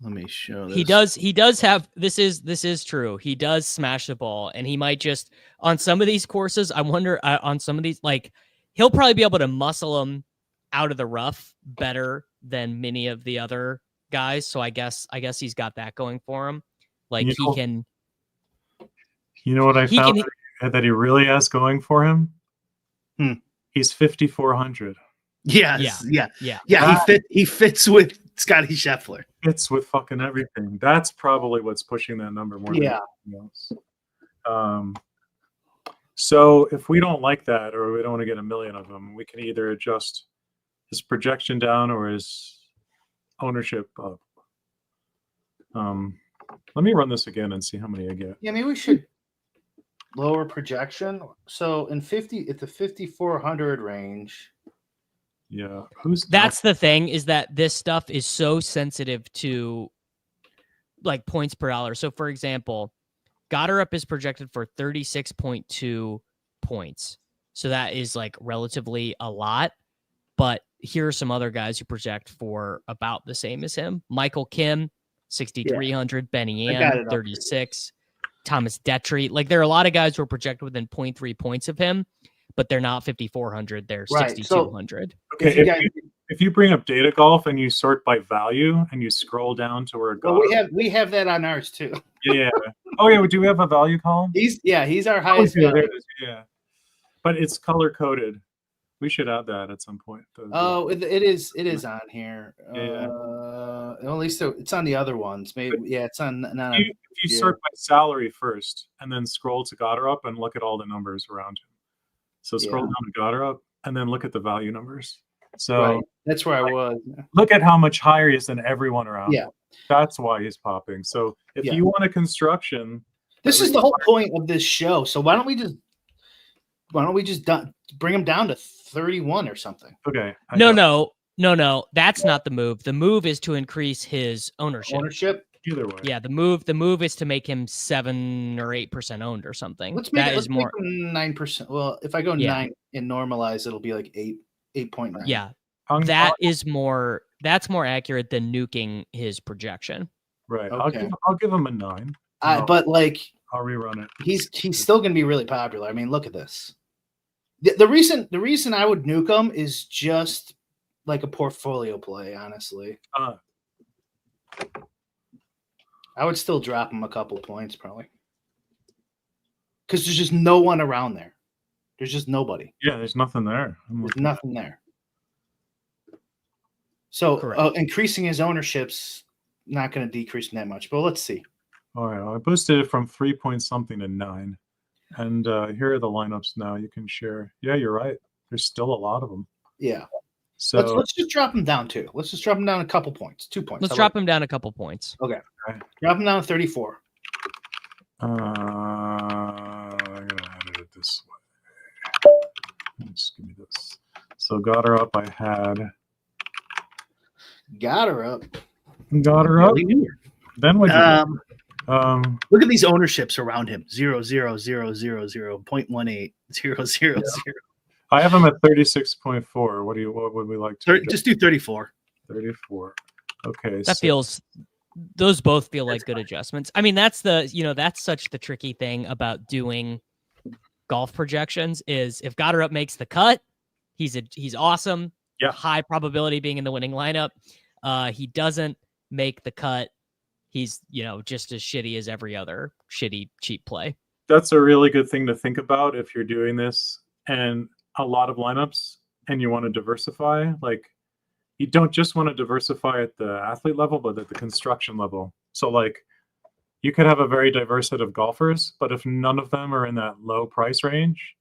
[SPEAKER 3] Let me show this.
[SPEAKER 1] He does have this is true. He does smash the ball, and he might just on some of these courses, I wonder on some of these, like he'll probably be able to muscle them out of the rough better than many of the other guys. So I guess he's got that going for him. Like he can.
[SPEAKER 2] You know what I found that he really has going for him? He's 5,400.
[SPEAKER 3] Yes, yeah. He fits with Scottie Scheffler.
[SPEAKER 2] Fits with fucking everything. That's probably what's pushing that number more than anything else. So if we don't like that, or we don't want to get a million of them, we can either adjust his projection down or his ownership up. Let me run this again and see how many I get.
[SPEAKER 3] Yeah, maybe we should lower projection. So at the 5,400 range.
[SPEAKER 2] Yeah,
[SPEAKER 1] that's the thing, is that this stuff is so sensitive to like points per dollar. So for example, Gotterup is projected for 36.2 points. So that is like relatively a lot. But here are some other guys who project for about the same as him. Michael Kim, 6,300. Benny Ann, 36. Thomas Detry. Like there are a lot of guys who are projected within 0.3 points of him, but they're not 5,400. They're 6,200.
[SPEAKER 2] So, okay, if you bring up Data Golf and you sort by value and you scroll down to where
[SPEAKER 3] we have that on ours too.
[SPEAKER 2] Yeah. Oh yeah, do we have a value column?
[SPEAKER 3] He's our highest value.
[SPEAKER 2] There it is. Yeah, but it's color coded. We should add that at some point.
[SPEAKER 3] It is on here.
[SPEAKER 2] Yeah.
[SPEAKER 3] At least it's on the other ones. Maybe it's on.
[SPEAKER 2] If you sort by salary first, and then scroll to Gotterup and look at all the numbers around him. So scroll down to Gotterup and then look at the value numbers. So
[SPEAKER 3] that's where I was.
[SPEAKER 2] Look at how much higher he is than everyone around.
[SPEAKER 3] Yeah,
[SPEAKER 2] that's why he's popping. So if you want a construction,
[SPEAKER 3] this is the whole point of this show. So why don't we just bring him down to 31 or something?
[SPEAKER 1] Okay. No. That's not the move. The move is to increase his ownership.
[SPEAKER 2] Either way.
[SPEAKER 1] Yeah, the move is to make him 7 or 8% owned or something.
[SPEAKER 3] Let's make him 9%. Well, if I go 9 and normalize, it'll be like 8.9.
[SPEAKER 1] Yeah. That's more accurate than nuking his projection.
[SPEAKER 2] Right. Okay. I'll give him a 9.
[SPEAKER 3] But like
[SPEAKER 2] I'll rerun it.
[SPEAKER 3] He's still going to be really popular. I mean, look at this. The reason I would nuke him is just like a portfolio play, honestly. I would still drop him a couple points probably. Because there's just no one around there. There's just nobody.
[SPEAKER 2] Yeah, there's nothing there.
[SPEAKER 3] There's nothing there. So increasing his ownership's not going to decrease that much, but let's see.
[SPEAKER 2] All right, I boosted it from 3 point something to 9. And here are the lineups now you can share. Yeah, you're right. There's still a lot of them.
[SPEAKER 3] Yeah.
[SPEAKER 2] So
[SPEAKER 3] let's just drop him down too. Let's just drop him down a couple points. 2 points.
[SPEAKER 1] Let's drop him down a couple points.
[SPEAKER 3] Okay. Drop him down to 34.
[SPEAKER 2] I'm gonna edit it this way. Just give me So Gotterup, I had
[SPEAKER 3] Gotterup.
[SPEAKER 2] Gotterup. Then what?
[SPEAKER 3] Look at these ownerships around him: 0.18, 0.000.
[SPEAKER 2] I have him at 36.4. What would we like to
[SPEAKER 3] just do 34?
[SPEAKER 2] 34. Okay.
[SPEAKER 1] That feels. Those both feel like good adjustments. I mean, that's such the tricky thing about doing golf projections is if Gotterup makes the cut, he's awesome.
[SPEAKER 2] Yeah.
[SPEAKER 1] High probability being in the winning lineup. He doesn't make the cut. He's, just as shitty as every other shitty cheap play.
[SPEAKER 2] That's a really good thing to think about if you're doing this and a lot of lineups and you want to diversify. Like, you don't just want to diversify at the athlete level, but at the construction level. So, like, you could have a very diverse set of golfers, but if none of them are in that low price range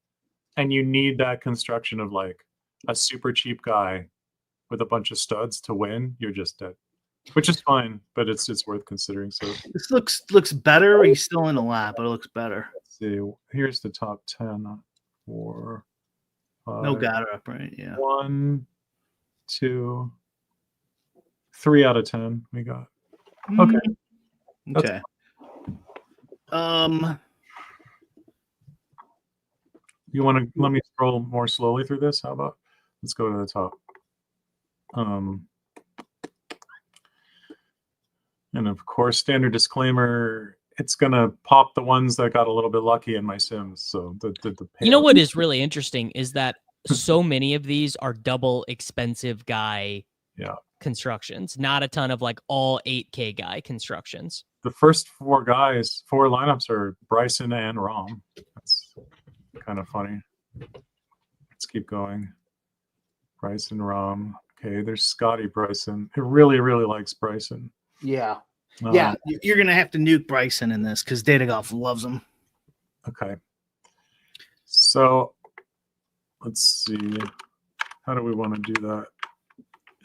[SPEAKER 2] and you need that construction of like a super cheap guy with a bunch of studs to win, you're just dead. Which is fine, but it's worth considering. So
[SPEAKER 3] this looks better. He's still in the lap, but it looks better.
[SPEAKER 2] Let's see. Here's the top 10. 4, 5.
[SPEAKER 3] No Gotterup, right? Yeah.
[SPEAKER 2] 1, 2, 3 out of 10. We got. Okay.
[SPEAKER 3] Okay.
[SPEAKER 2] You want to let me scroll more slowly through this? How about let's go to the top. And of course, standard disclaimer, it's going to pop the ones that got a little bit lucky in my sims. So
[SPEAKER 1] what is really interesting is that so many of these are double expensive guy constructions, not a ton of like all 8K guy constructions.
[SPEAKER 2] The first 4 lineups are Bryson and Rahm. That's kind of funny. Let's keep going. Bryson, Rahm. Okay, there's Scottie, Bryson. It really, really likes Bryson.
[SPEAKER 3] Yeah. You're going to have to nuke Bryson in this because Data Golf loves him.
[SPEAKER 2] Okay. So let's see. How do we want to do that?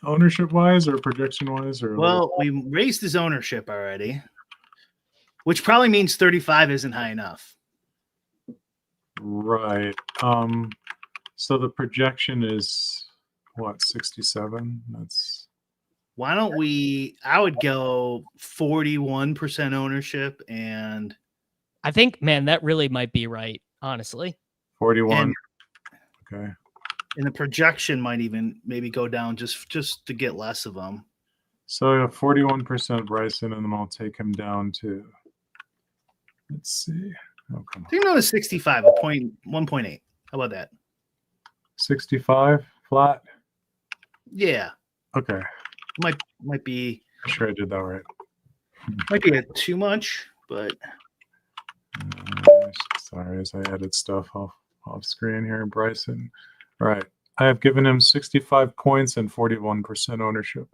[SPEAKER 2] Ownership-wise or projection-wise?
[SPEAKER 3] Well, we raised his ownership already, which probably means 35 isn't high enough.
[SPEAKER 2] Right. So the projection is, what, 67?
[SPEAKER 3] Why don't I would go 41% ownership, and
[SPEAKER 1] I think, man, that really might be right, honestly.
[SPEAKER 2] 41. Okay.
[SPEAKER 3] And the projection might even maybe go down just to get less of them.
[SPEAKER 2] So 41% Bryson, and then I'll take him down to, let's see. Oh, come on.
[SPEAKER 3] Take him down to 65, 1.8. How about that?
[SPEAKER 2] 65 flat?
[SPEAKER 3] Yeah.
[SPEAKER 2] Okay.
[SPEAKER 3] Might be.
[SPEAKER 2] I'm sure I did that right.
[SPEAKER 3] Might be too much, but.
[SPEAKER 2] Sorry, as I edit stuff off screen here, Bryson. All right. I have given him 65 points and 41% ownership.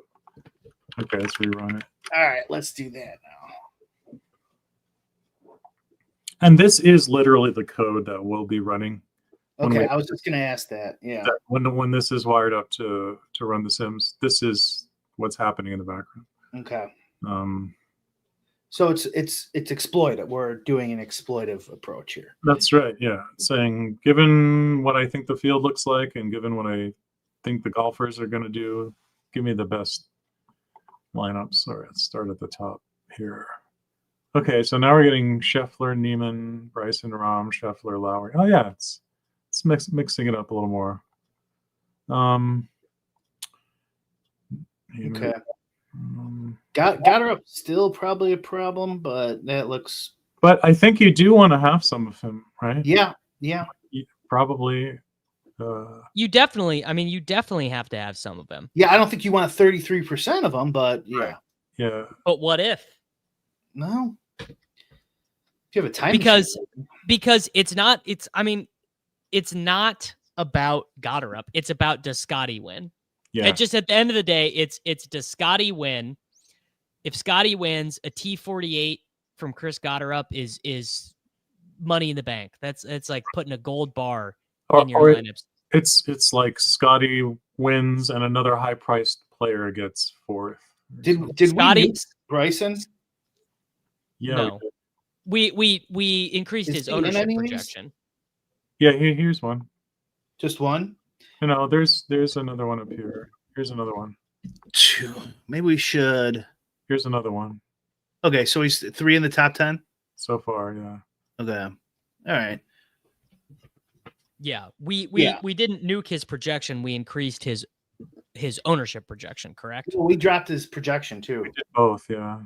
[SPEAKER 2] Okay, let's rerun it.
[SPEAKER 3] All right, let's do that now.
[SPEAKER 2] And this is literally the code that we'll be running.
[SPEAKER 3] Okay, I was just going to ask that. Yeah.
[SPEAKER 2] When this is wired up to run the Sims, this is what's happening in the background.
[SPEAKER 3] Okay. So it's exploitive. We're doing an exploitive approach here.
[SPEAKER 2] That's right. Yeah, saying given what I think the field looks like and given what I think the golfers are going to do, give me the best lineups. All right, let's start at the top here. Okay, so now we're getting Scheffler, Niemman, Bryson, Rahm, Scheffler, Lowry. Oh yeah, it's mixing it up a little more.
[SPEAKER 3] Okay. Gotterup still probably a problem, but that looks.
[SPEAKER 2] But I think you do want to have some of him, right?
[SPEAKER 3] Yeah.
[SPEAKER 2] Probably.
[SPEAKER 1] You definitely have to have some of them.
[SPEAKER 3] Yeah, I don't think you want 33% of them, but yeah.
[SPEAKER 2] Yeah.
[SPEAKER 1] But what if?
[SPEAKER 3] No. If you have a time
[SPEAKER 1] because it's not about Gotterup. It's about does Scottie win?
[SPEAKER 2] Yeah.
[SPEAKER 1] And just at the end of the day, it's does Scottie win? If Scottie wins, a T48 from Chris Gotterup is money in the bank. It's like putting a gold bar in your lineups.
[SPEAKER 2] It's like Scottie wins and another high-priced player gets fourth.
[SPEAKER 3] Did
[SPEAKER 1] Scottie
[SPEAKER 3] Bryson?
[SPEAKER 2] Yeah.
[SPEAKER 1] No. We increased his ownership projection.
[SPEAKER 2] Yeah, here's one.
[SPEAKER 3] Just one?
[SPEAKER 2] There's another one up here. Here's another one.
[SPEAKER 3] Maybe we should.
[SPEAKER 2] Here's another one.
[SPEAKER 3] Okay, so he's 3 in the top 10
[SPEAKER 2] so far. Yeah.
[SPEAKER 3] Okay. All right.
[SPEAKER 1] Yeah, we didn't nuke his projection. We increased his ownership projection. Correct.
[SPEAKER 3] Well, we dropped his projection too.
[SPEAKER 2] We did both. Yeah.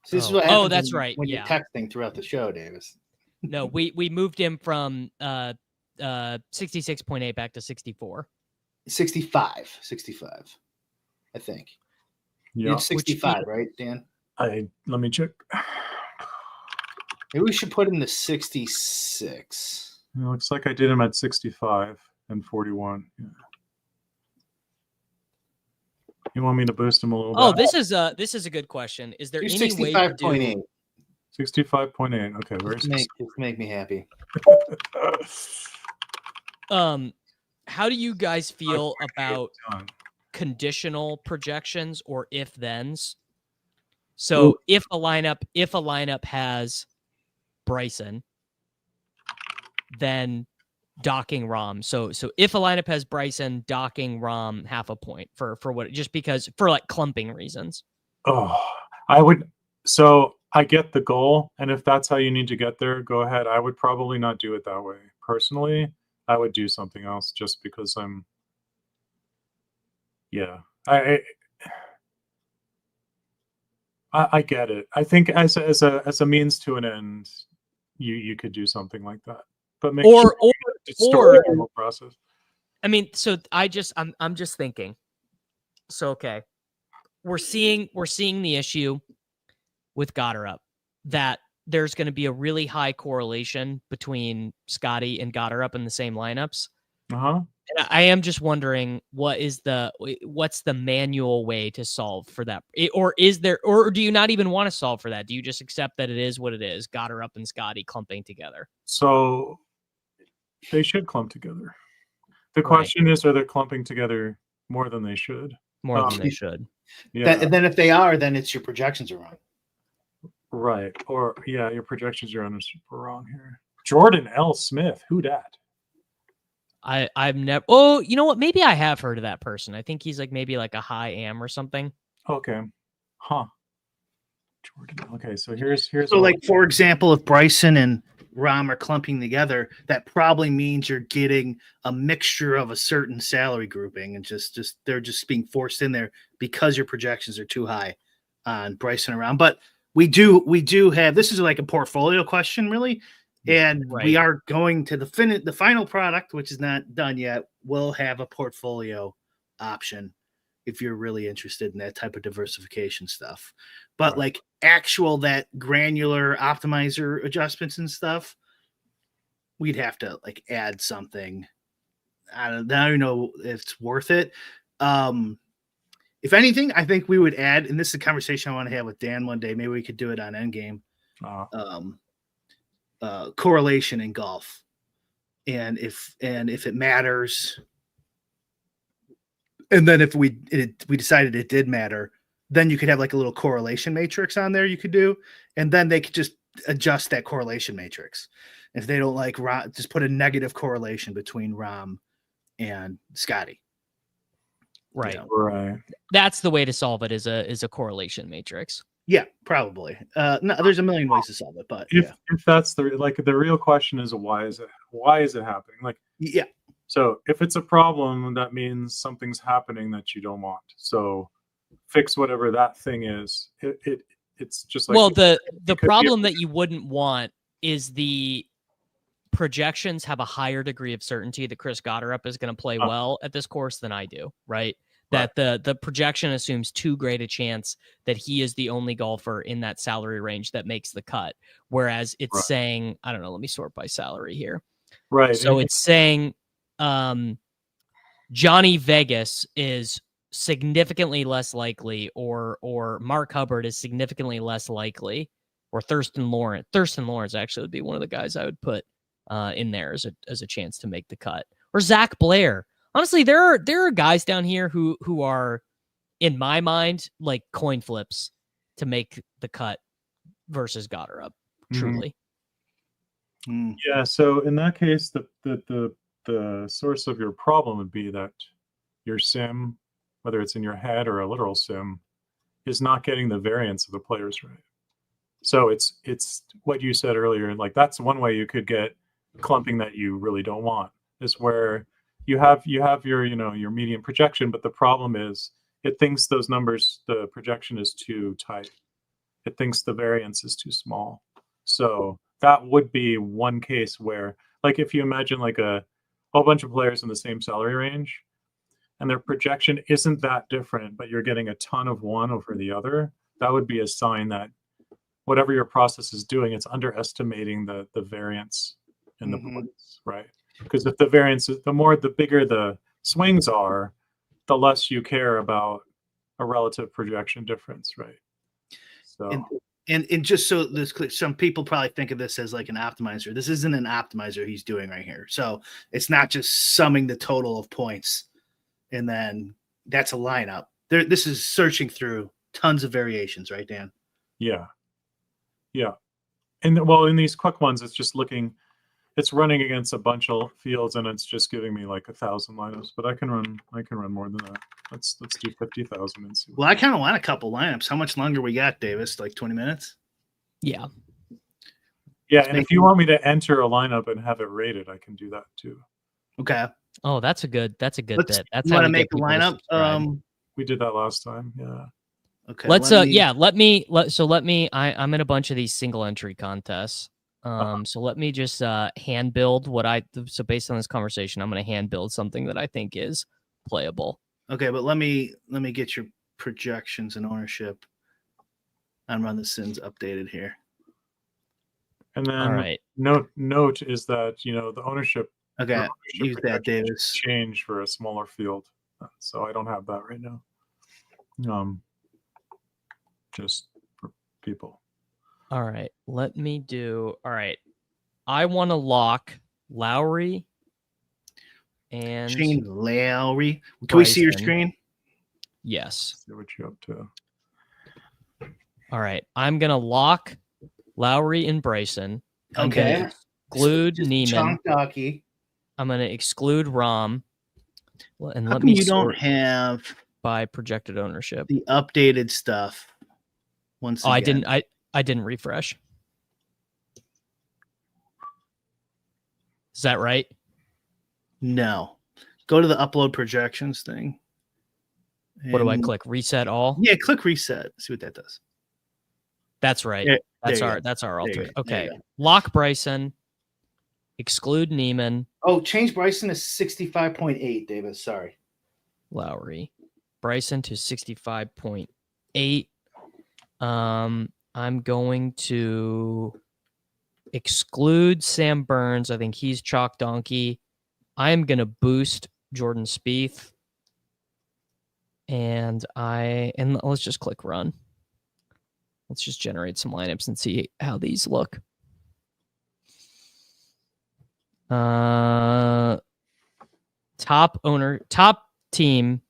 [SPEAKER 3] So this is what happens
[SPEAKER 1] that's right.
[SPEAKER 3] When
[SPEAKER 1] yeah.
[SPEAKER 3] you're texting throughout the show, Davis.
[SPEAKER 1] No, we moved him from 66.8 back to 64.
[SPEAKER 3] 65, I think.
[SPEAKER 2] Yeah.
[SPEAKER 3] It's 65, right, Dan?
[SPEAKER 2] Let me check.
[SPEAKER 3] Maybe we should put him to 66.
[SPEAKER 2] It looks like I did him at 65 and 41. Yeah. You want me to boost him a little bit?
[SPEAKER 1] Oh, this is a good question. Is there any way to do
[SPEAKER 2] 65.8? Okay, very
[SPEAKER 3] just make me happy.
[SPEAKER 1] How do you guys feel about conditional projections or if thens? So if a lineup has Bryson, then docking Rahm. So if a lineup has Bryson, docking Rahm half a point for what, just because for like clumping reasons.
[SPEAKER 2] Oh, I would. So I get the goal, and if that's how you need to get there, go ahead. I would probably not do it that way. Personally, I would do something else just because I get it. I think as a means to an end, you could do something like that. But make sure
[SPEAKER 1] or
[SPEAKER 2] the whole process.
[SPEAKER 1] I mean, so I'm just thinking. So okay, we're seeing the issue with Gotterup that there's going to be a really high correlation between Scottie and Gotterup in the same lineups. And I am just wondering what's the manual way to solve for that, or do you not even want to solve for that? Do you just accept that it is what it is? Gotterup and Scottie clumping together.
[SPEAKER 2] So they should clump together. The question is, are they clumping together more than they should?
[SPEAKER 1] More than they should.
[SPEAKER 2] Yeah.
[SPEAKER 3] And then if they are, then it's your projections are wrong.
[SPEAKER 2] Right. Or yeah, your projections are wrong here. Jordan L. Smith, who dat?
[SPEAKER 1] I've never. Oh, you know what? Maybe I have heard of that person. I think he's like maybe like a high am or something.
[SPEAKER 2] Okay. Huh. Jordan. Okay. So here's.
[SPEAKER 3] So like for example, if Bryson and Rahm are clumping together, that probably means you're getting a mixture of a certain salary grouping, and just they're just being forced in there because your projections are too high on Bryson and Rahm. But we do have, this is like a portfolio question, really. And we are going to the final product, which is not done yet. We'll have a portfolio option if you're really interested in that type of diversification stuff. But like actual that granular optimizer adjustments and stuff, we'd have to like add something. I don't know if it's worth it. If anything, I think we would add, and this is a conversation I want to have with Dan one day. Maybe we could do it on Endgame. Correlation in golf, and if it matters, and then if we decided it did matter, then you could have like a little correlation matrix on there you could do, and then they could just adjust that correlation matrix. If they don't like Rahm, just put a negative correlation between Rahm and Scottie.
[SPEAKER 1] Right.
[SPEAKER 3] You know?
[SPEAKER 2] Right.
[SPEAKER 1] That's the way to solve it, is a correlation matrix.
[SPEAKER 3] Yeah, probably. No, there's a million ways to solve it, but
[SPEAKER 2] if that's the real question is why is it happening? Like,
[SPEAKER 3] yeah.
[SPEAKER 2] So if it's a problem, that means something's happening that you don't want. So fix whatever that thing is. It's just like,
[SPEAKER 1] well, the problem that you wouldn't want is the projections have a higher degree of certainty that Chris Gotterup is going to play well at this course than I do, right? That the projection assumes too great a chance that he is the only golfer in that salary range that makes the cut. Whereas it's saying, I don't know, let me sort by salary here.
[SPEAKER 2] Right.
[SPEAKER 1] So it's saying Johnny Vegas is significantly less likely, or Mark Hubbard is significantly less likely, or Thurston Lawrence actually would be one of the guys I would put in there as a chance to make the cut, or Zach Blair. Honestly, there are guys down here who are, in my mind, like coin flips to make the cut versus Gotterup. Truly.
[SPEAKER 2] Yeah. So in that case, the the source of your problem would be that your sim, whether it's in your head or a literal sim, is not getting the variance of the players right. So it's what you said earlier, and like that's one way you could get clumping that you really don't want, is where you have your your median projection, but the problem is it thinks those numbers, the projection is too tight. It thinks the variance is too small. So that would be one case where, like, if you imagine like a whole bunch of players in the same salary range and their projection isn't that different, but you're getting a ton of one over the other, that would be a sign that whatever your process is doing, it's underestimating the variance in the points, right? Because if the variance is, the bigger the swings are, the less you care about a relative projection difference, right? So
[SPEAKER 3] and just so this clear, some people probably think of this as like an optimizer. This isn't an optimizer he's doing right here. So it's not just summing the total of points and then that's a lineup. This is searching through tons of variations, right, Dan?
[SPEAKER 2] Yeah. And well, in these quick ones, it's just looking, it's running against a bunch of fields and it's just giving me like 1,000 lineups, but I can run more than that. Let's do 50,000 and see.
[SPEAKER 3] Well, I kind of want a couple lineups. How much longer we got, Davis? Like 20 minutes?
[SPEAKER 1] Yeah.
[SPEAKER 2] And if you want me to enter a lineup and have it rated, I can do that too.
[SPEAKER 3] Okay.
[SPEAKER 1] Oh, that's a good bit. That's
[SPEAKER 3] you
[SPEAKER 1] how
[SPEAKER 3] want to
[SPEAKER 1] we
[SPEAKER 3] make
[SPEAKER 1] get
[SPEAKER 3] a
[SPEAKER 1] people to
[SPEAKER 3] lineup.
[SPEAKER 1] subscribe.
[SPEAKER 2] We did that last time. Yeah.
[SPEAKER 3] Okay.
[SPEAKER 1] Let me I'm in a bunch of these single entry contests. So let me just hand build so based on this conversation, I'm going to hand build something that I think is playable.
[SPEAKER 3] Okay, but let me get your projections and ownership and run the sins updated here.
[SPEAKER 2] And then
[SPEAKER 1] all right.
[SPEAKER 2] Note is that the ownership.
[SPEAKER 3] Okay, use that, Davis.
[SPEAKER 2] Change for a smaller field, so I don't have that right now. Just for people.
[SPEAKER 1] All right, let me do. All right, I want to lock Lowry and
[SPEAKER 3] Shane Lowry. Can
[SPEAKER 1] Bryson.
[SPEAKER 3] We see your screen?
[SPEAKER 1] Yes.
[SPEAKER 2] See what you're up to.
[SPEAKER 1] All right, I'm gonna lock Lowry and Bryson. I'm
[SPEAKER 3] Okay.
[SPEAKER 1] gonna exclude Niemman.
[SPEAKER 3] Chonky.
[SPEAKER 1] I'm gonna exclude Rahm. And
[SPEAKER 3] How come you don't have
[SPEAKER 1] by projected ownership
[SPEAKER 3] the updated stuff? Once again.
[SPEAKER 1] I didn't refresh. Is that right?
[SPEAKER 3] No. Go to the upload projections thing.
[SPEAKER 1] What do I click? Reset all?
[SPEAKER 3] Yeah, click reset. See what that does.
[SPEAKER 1] That's right.
[SPEAKER 3] Yeah,
[SPEAKER 1] that's our alter. Okay. Lock Bryson. Exclude Niemman.
[SPEAKER 3] Oh, change Bryson to 65.8, Davis. Sorry.
[SPEAKER 1] Lowry. Bryson to 65.8. I'm going to exclude Sam Burns. I think he's chalk donkey. I'm going to boost Jordan Spieth. And let's just click run. Let's just generate some lineups and see how these look. Top team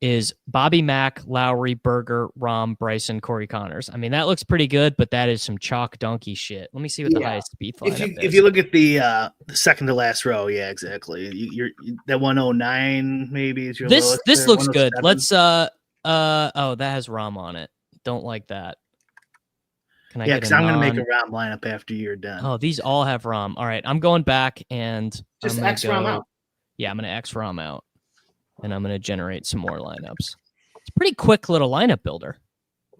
[SPEAKER 1] is Bobby Mack, Lowry, Berger, Rahm, Bryson, Corey Connors. I mean, that looks pretty good, but that is some chalk donkey shit. Let me see what the highest speed lineup is.
[SPEAKER 3] If you look at the second to last row, yeah, exactly. You're that 109 maybe is your lowest.
[SPEAKER 1] This looks good. Let's oh, that has Rahm on it. Don't like that. Can I get
[SPEAKER 3] because I'm going to make a Rahm lineup after you're done.
[SPEAKER 1] Oh, these all have Rahm. All right, I'm going back and
[SPEAKER 3] just X Rahm out.
[SPEAKER 1] Yeah, I'm going to X Rahm out, and I'm going to generate some more lineups. It's a pretty quick little lineup builder.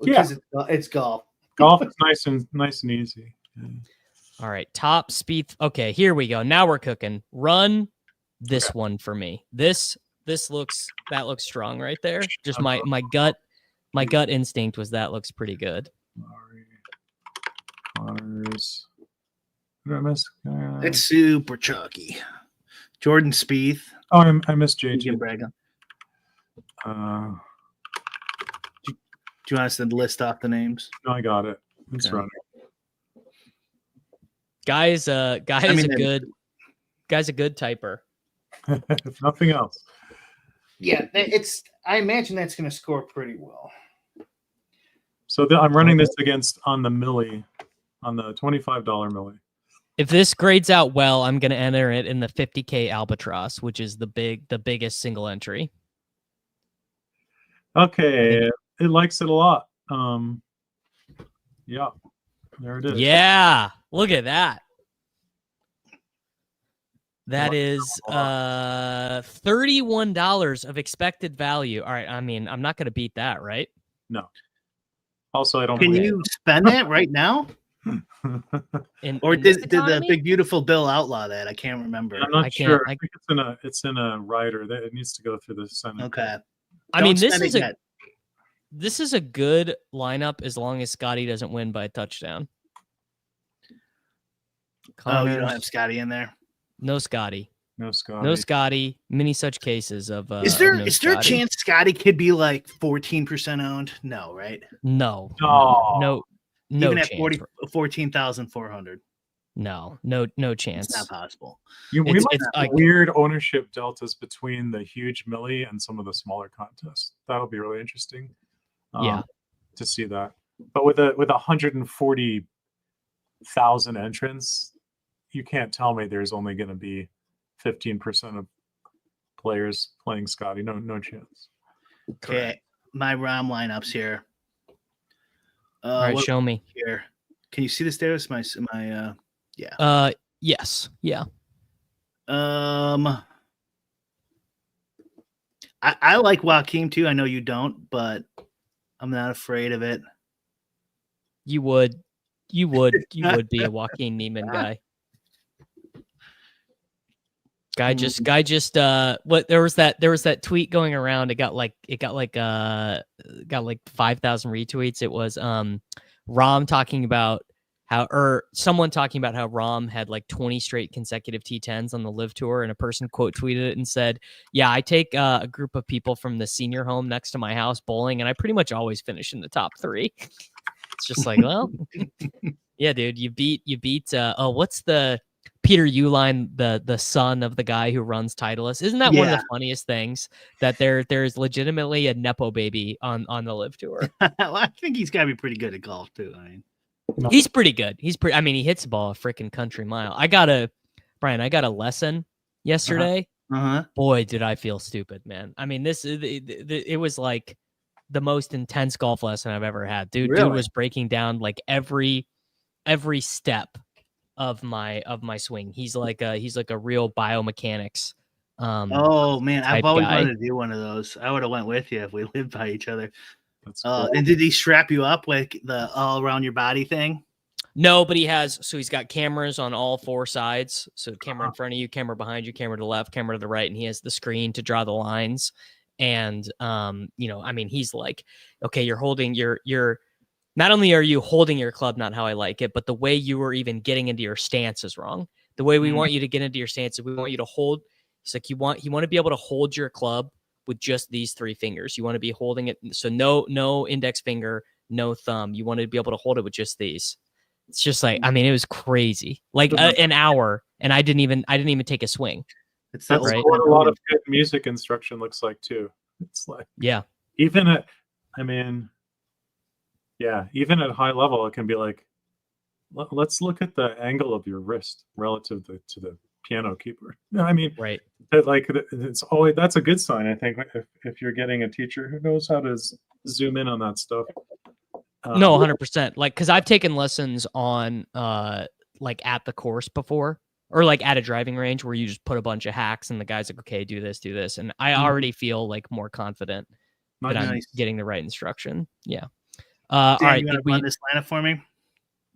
[SPEAKER 3] Because it's golf.
[SPEAKER 2] Golf is nice and easy. Yeah.
[SPEAKER 1] All right, top speed. Okay, here we go. Now we're cooking. Run this one for me. That looks strong right there. Just my gut instinct was that looks pretty good.
[SPEAKER 2] Connors. What did I miss?
[SPEAKER 3] It's super chalky. Jordan Spieth.
[SPEAKER 2] Oh, I missed JT.
[SPEAKER 3] Do you want us to list off the names?
[SPEAKER 2] No, I got it. It's running.
[SPEAKER 1] Guy's a good typer.
[SPEAKER 2] If nothing else.
[SPEAKER 3] Yeah, I imagine that's going to score pretty well.
[SPEAKER 2] So I'm running this against on the Millie, on the $25 Millie.
[SPEAKER 1] If this grades out well, I'm going to enter it in the 50K Albatross, which is the biggest single entry.
[SPEAKER 2] Okay, it likes it a lot. Yeah, there it is.
[SPEAKER 1] Yeah, look at that. That is $31 of expected value. All right, I mean, I'm not going to beat that, right?
[SPEAKER 2] No. Also, I don't.
[SPEAKER 3] Can you spend that right now?
[SPEAKER 1] Or
[SPEAKER 3] did the Big Beautiful Bill outlaw that? I can't remember.
[SPEAKER 2] I'm not sure. I think it's in a rider that it needs to go through the Senate.
[SPEAKER 3] Okay.
[SPEAKER 1] I mean, this is a good lineup as long as Scottie doesn't win by a touchdown.
[SPEAKER 3] Connors, you don't have Scottie in there?
[SPEAKER 1] No Scottie.
[SPEAKER 2] No Scottie.
[SPEAKER 1] No Scottie. Many such cases of.
[SPEAKER 3] Is there a chance Scottie could be like 14% owned? No, right?
[SPEAKER 1] No.
[SPEAKER 3] Even at 14,400.
[SPEAKER 1] No chance.
[SPEAKER 3] It's not possible.
[SPEAKER 2] We might have weird ownership deltas between the huge millie and some of the smaller contests. That'll be really interesting. To see that. But with 140,000 entrants, you can't tell me there's only going to be 15% of players playing Scottie. No chance.
[SPEAKER 3] Okay, my Rahm lineups here.
[SPEAKER 1] All right, show me
[SPEAKER 3] here. Can you see this, Davis?
[SPEAKER 1] Yeah. Yes. Yeah.
[SPEAKER 3] I like Joaquin too. I know you don't, but I'm not afraid of it.
[SPEAKER 1] You would be a Joaquin Niemman guy. Guy just what there was that tweet going around. It got like 5,000 retweets. It was Rahm talking about someone talking about how Rahm had like 20 straight consecutive T10s on the Live Tour, and a person quote tweeted it and said, "Yeah, I take a group of people from the senior home next to my house bowling, and I pretty much always finish in the top 3." It's just like, well, yeah, dude, you beat what's the Peter Uline, the son of the guy who runs Titleist. Isn't that one of the funniest things that there's legitimately a Nepo baby on the Live Tour?
[SPEAKER 3] Well, I think he's got to be pretty good at golf too. I mean,
[SPEAKER 1] he's pretty good. I mean, he hits the ball a freaking country mile. I got a lesson yesterday. Boy, did I feel stupid, man. I mean, it was like the most intense golf lesson I've ever had. Dude was breaking down like every step of my swing. He's like a real biomechanics.
[SPEAKER 3] Oh man, I've always
[SPEAKER 1] guy.
[SPEAKER 3] wanted to do one of those. I would have went with you if we lived by each other. That's cool. And did he strap you up with the all around your body thing?
[SPEAKER 1] No, but he's got cameras on all 4 sides. So camera in front of you, camera behind you, camera to the left, camera to the right, and he has the screen to draw the lines. And I mean, he's like, okay, you're holding your not only are you holding your club not how I like it, but the way you were even getting into your stance is wrong. The way we want you to get into your stance is we want you to hold. It's like you want to be able to hold your club with just these 3 fingers. You want to be holding it. So no index finger, no thumb. You want to be able to hold it with just these. It's just like, I mean, it was crazy. Like an hour, and I didn't even take a swing.
[SPEAKER 2] That's right. What a lot of good music instruction looks like too. It's like, even at high level, it can be like, let's look at the angle of your wrist relative to the piano keeper. I mean,
[SPEAKER 1] right.
[SPEAKER 2] It's always, that's a good sign. I think if you're getting a teacher who knows how to zoom in on that stuff.
[SPEAKER 1] No, 100%. Like, cause I've taken lessons on, like at the course before, or like at a driving range where you just put a bunch of hacks and the guy's like, okay, do this. And I already feel like more confident that I'm getting the right instruction. Yeah.
[SPEAKER 3] Dan, all right. You want to run this lineup for me?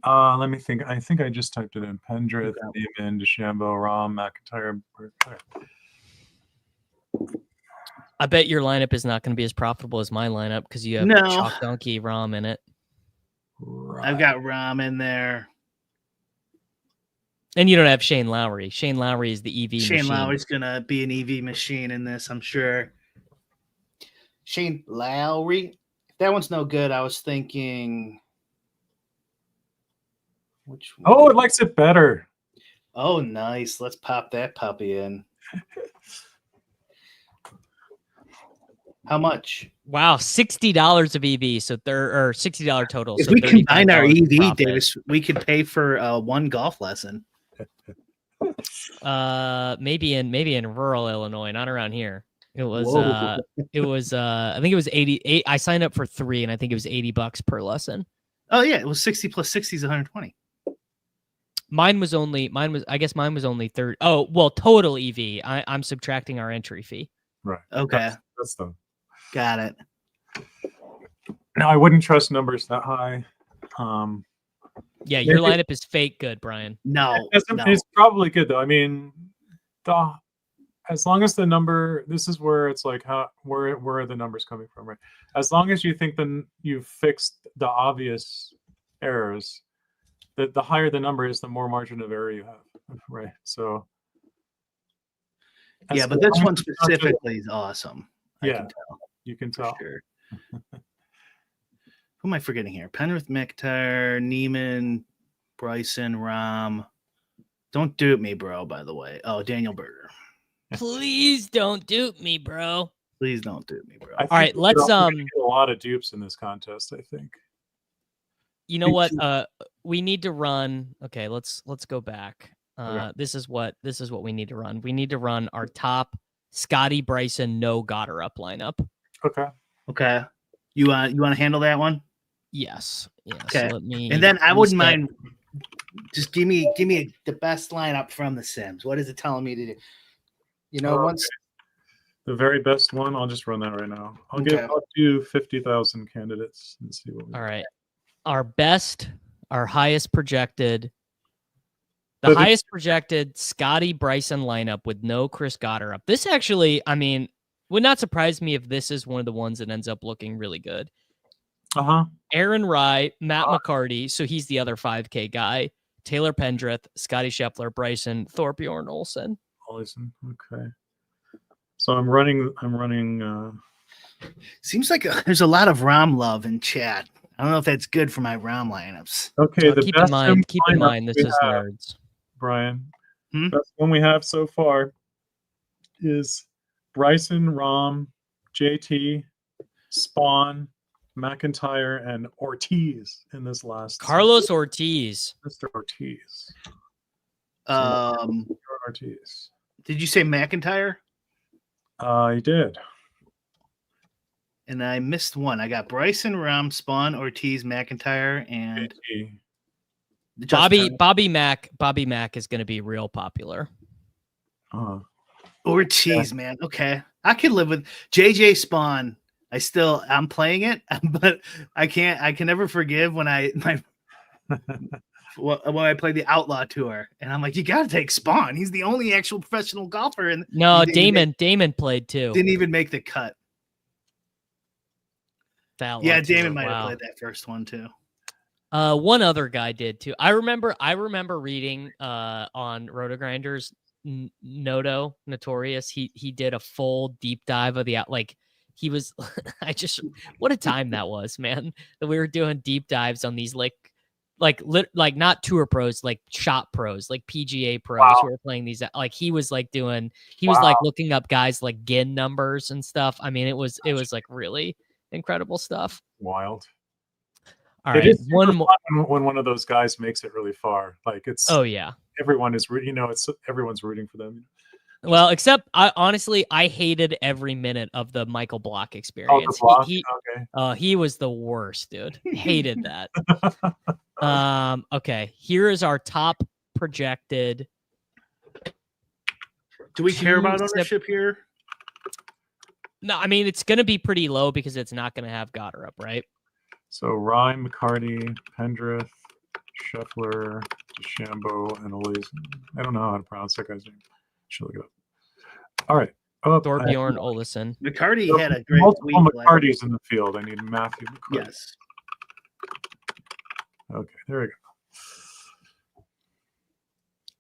[SPEAKER 2] Let me think. I think I just typed it in. Pendrith, Niemman, DeChambeau, Rahm, McIntyre.
[SPEAKER 1] I bet your lineup is not going to be as profitable as my lineup because you have Chalk Donkey Rahm in it.
[SPEAKER 3] Right. I've got Rahm in there.
[SPEAKER 1] And you don't have Shane Lowry. Shane Lowry is the EV machine.
[SPEAKER 3] Shane Lowry's going to be an EV machine in this, I'm sure. Shane Lowry. If that one's no good, I was thinking... Which one?
[SPEAKER 2] Oh, it likes it better.
[SPEAKER 3] Oh, nice. Let's pop that puppy in. How much?
[SPEAKER 1] Wow, $60 of EV. So or $60 total.
[SPEAKER 3] If
[SPEAKER 1] so
[SPEAKER 3] we combine our EV,
[SPEAKER 1] profit.
[SPEAKER 3] Davis, we could pay for one golf lesson.
[SPEAKER 1] Maybe in rural Illinois, not around here. It was
[SPEAKER 3] Whoa.
[SPEAKER 1] I think it was 88. I signed up for 3 and I think it was $80 per lesson.
[SPEAKER 3] Oh yeah, it was 60 plus 60 is 120.
[SPEAKER 1] Mine was only 30. Oh, well, total EV. I'm subtracting our entry fee.
[SPEAKER 2] Right.
[SPEAKER 3] Okay.
[SPEAKER 2] That's them.
[SPEAKER 3] Got it.
[SPEAKER 2] No, I wouldn't trust numbers that high.
[SPEAKER 1] Yeah, your lineup is fake good, Brian.
[SPEAKER 3] No,
[SPEAKER 2] it's probably good though. I mean, as long as the number, this is where it's like, where are the numbers coming from, right? As long as you think then you've fixed the obvious errors, the higher the number is, the more margin of error you have, right? So
[SPEAKER 3] yeah, but this one specifically is awesome.
[SPEAKER 2] Yeah, you can tell.
[SPEAKER 3] Sure. Who am I forgetting here? Penrith, McIntyre, Niemman, Bryson, Rahm. Don't dupe me, bro, by the way. Oh, Daniel Berger.
[SPEAKER 1] Please don't dupe me, bro.
[SPEAKER 3] Please don't dupe me, bro.
[SPEAKER 1] All right, let's
[SPEAKER 2] get a lot of dupes in this contest, I think.
[SPEAKER 1] You know what? We need to run. Okay, let's go back.
[SPEAKER 2] Okay.
[SPEAKER 1] This is what we need to run. We need to run our top Scottie, Bryson, no Gotterup lineup.
[SPEAKER 3] Okay. You want to handle that one?
[SPEAKER 1] Yes.
[SPEAKER 3] Okay.
[SPEAKER 1] Let me.
[SPEAKER 3] And then I wouldn't mind. Just give me the best lineup from The Sims. What is it telling me to do? You know, once
[SPEAKER 2] the very best one, I'll just run that right now. I'll do 50,000 candidates and see what.
[SPEAKER 1] All right. Our highest projected. The highest projected Scottie Bryson lineup with no Chris Gotterup. This actually, I mean, would not surprise me if this is one of the ones that ends up looking really good. Aaron Rai, Matt McCarty, so he's the other 5K guy. Taylor Pendrith, Scottie Scheffler, Bryson, Thorbjorn Olsen.
[SPEAKER 2] Okay. So I'm running.
[SPEAKER 3] Seems like there's a lot of Rahm love in chat. I don't know if that's good for my Rahm lineups.
[SPEAKER 2] Okay,
[SPEAKER 1] keep in mind, this is nerds.
[SPEAKER 2] Brian, best one we have so far is Bryson, Rahm, JT, Spawn, McIntyre, and Ortiz in this last.
[SPEAKER 1] Carlos Ortiz.
[SPEAKER 2] Mr. Ortiz.
[SPEAKER 3] Ortiz. Did you say McIntyre?
[SPEAKER 2] I did.
[SPEAKER 3] And I missed one. I got Bryson, Rahm, Spawn, Ortiz, McIntyre, and
[SPEAKER 1] Bobby Mack. Bobby Mack is going to be real popular.
[SPEAKER 3] Ortiz, man. Okay, I could live with JJ Spawn. I'm playing it, but I can never forgive when I play the Outlaw Tour, and I'm like, you got to take Spawn. He's the only actual professional golfer. And
[SPEAKER 1] no, Damon played too.
[SPEAKER 3] Didn't even make the cut. Damon might have played that first one too.
[SPEAKER 1] One other guy did too. I remember reading on Rotogrinders, Notorious. He did a full deep dive of he was. What a time that was, man. That we were doing deep dives on these like not tour pros, like shop pros, like PGA pros who were playing these. Like he was like looking up guys like GIN numbers and stuff. I mean, it was like really incredible stuff.
[SPEAKER 2] Wild.
[SPEAKER 1] All right,
[SPEAKER 2] one more. When one of those guys makes it really far, like it's.
[SPEAKER 1] Oh yeah.
[SPEAKER 2] Everyone is, everyone's rooting for them.
[SPEAKER 1] Well, except I hated every minute of the Michael Block experience. He was the worst, dude. Hated that. Okay, here is our top projected.
[SPEAKER 3] Do we care about ownership here?
[SPEAKER 1] No, I mean, it's going to be pretty low because it's not going to have Gotterup, right?
[SPEAKER 2] So Ryan, McCarty, Pendrith, Scheffler, DeChambeau, and Olsen. I don't know how to pronounce that guy's name. Should look it up. All right.
[SPEAKER 1] Thorbjorn Olsen.
[SPEAKER 3] McCarty had a great
[SPEAKER 2] multiple McCartys in the field. I need Matthew McCarty.
[SPEAKER 3] Yes.
[SPEAKER 2] Okay, there we go.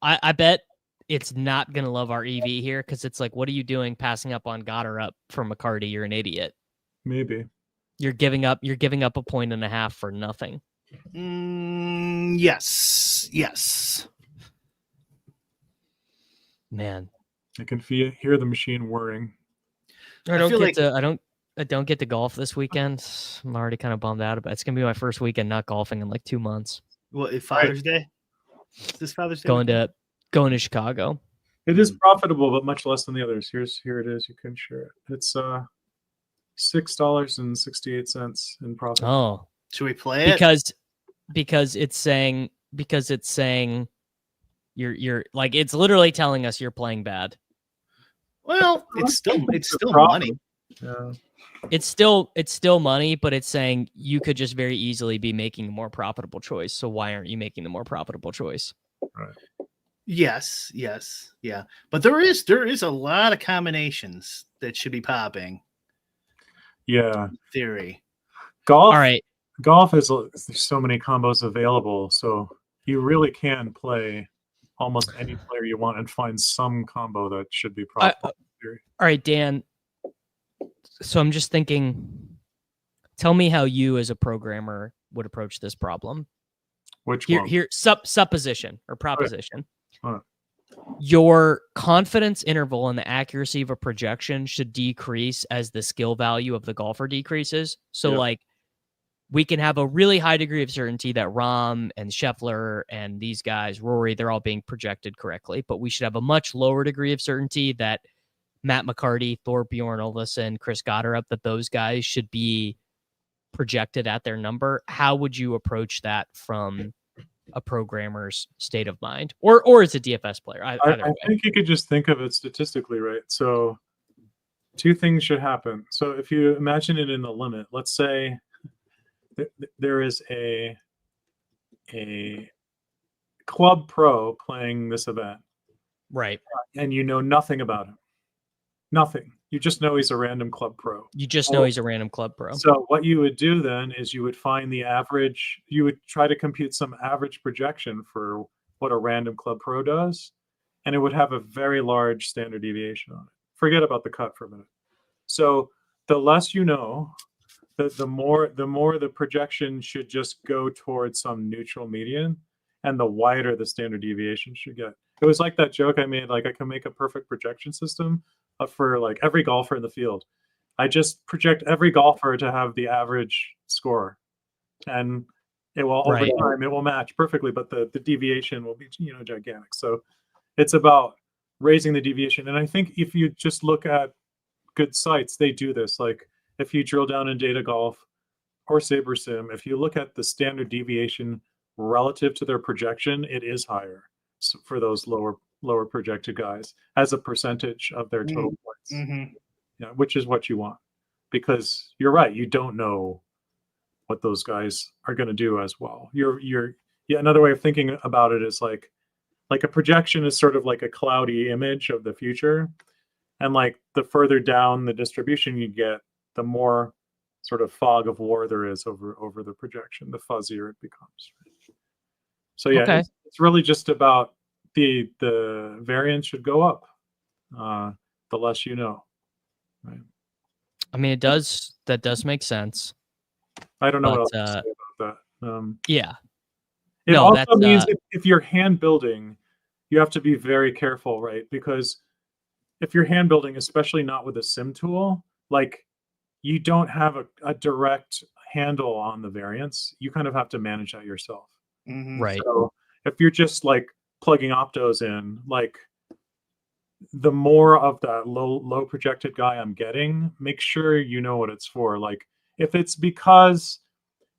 [SPEAKER 1] I bet it's not going to love our EV here because it's like, what are you doing passing up on Gotterup for McCarty? You're an idiot.
[SPEAKER 2] Maybe.
[SPEAKER 1] You're giving up 1.5 points for nothing.
[SPEAKER 3] Yes.
[SPEAKER 1] Man.
[SPEAKER 2] I can hear the machine whirring.
[SPEAKER 1] I don't get to golf this weekend. I'm already kind of bummed out about it. It's gonna be my first weekend not golfing in like 2 months.
[SPEAKER 3] What, Father's Day? Is this Father's Day?
[SPEAKER 1] Going Going to Chicago.
[SPEAKER 2] It is profitable, but much less than the others. Here it is. You can share it. It's $6.68 in profit.
[SPEAKER 1] Oh,
[SPEAKER 3] should we play it?
[SPEAKER 1] Because it's saying you're like, it's literally telling us you're playing bad.
[SPEAKER 3] Well, it's still money.
[SPEAKER 2] Yeah.
[SPEAKER 1] It's still money, but it's saying you could just very easily be making a more profitable choice. So why aren't you making the more profitable choice?
[SPEAKER 2] Right.
[SPEAKER 3] Yes, yeah. But there is a lot of combinations that should be popping.
[SPEAKER 2] Yeah.
[SPEAKER 3] In theory.
[SPEAKER 2] Golf.
[SPEAKER 1] All right.
[SPEAKER 2] Golf there's so many combos available, so you really can play almost any player you want and find some combo that should be profitable.
[SPEAKER 1] All right, Dan. So I'm just thinking, tell me how you as a programmer would approach this problem.
[SPEAKER 2] Which one?
[SPEAKER 1] Here, supposition or proposition.
[SPEAKER 2] All right.
[SPEAKER 1] Your confidence interval and the accuracy of a projection should decrease as the skill value of the golfer decreases. So like, we can have a really high degree of certainty that Rahm and Scheffler and these guys, Rory, they're all being projected correctly, but we should have a much lower degree of certainty that Matt McCarty, Thorbjorn Olesen, Chris Gotterup, that those guys should be projected at their number. How would you approach that from a programmer's state of mind, or as a DFS player?
[SPEAKER 2] I think you could just think of it statistically, right? So two things should happen. So if you imagine it in the limit, let's say there is a club pro playing this event,
[SPEAKER 1] right?
[SPEAKER 2] And you know nothing about him. Nothing. You just know he's a random club pro.
[SPEAKER 1] You just know he's a random club pro.
[SPEAKER 2] So what you would do then is you would find the average. You would try to compute some average projection for what a random club pro does, and it would have a very large standard deviation on it. Forget about the cut for a minute. So the less you know, the more the projection should just go towards some neutral median, and the wider the standard deviation should get. It was like that joke I made, like I can make a perfect projection system for like every golfer in the field. I just project every golfer to have the average score, and it will over time it will match perfectly, but the deviation will be gigantic. So it's about raising the deviation. And I think if you just look at good sites, they do this. Like if you drill down in Data Golf or SaberSim, if you look at the standard deviation relative to their projection, it is higher for those lower projected guys as a percentage of their total points.
[SPEAKER 3] Mm-hmm.
[SPEAKER 2] Yeah, which is what you want, because you're right, you don't know what those guys are going to do as well. Another way of thinking about it is like a projection is sort of like a cloudy image of the future, and like the further down the distribution you get, the more sort of fog of war there is over the projection, the fuzzier it becomes. So yeah, it's really just about the variance should go up the less you know. Right.
[SPEAKER 1] I mean, that does make sense.
[SPEAKER 2] I don't know what else to say about that.
[SPEAKER 1] Yeah.
[SPEAKER 2] It also means if you're hand building, you have to be very careful, right? Because if you're hand building, especially not with a sim tool, like you don't have a direct handle on the variance. You kind of have to manage that yourself.
[SPEAKER 3] Mm-hmm.
[SPEAKER 1] Right.
[SPEAKER 2] So if you're just like plugging optos in, like the more of that low projected guy I'm getting, make sure you know what it's for. Like if it's because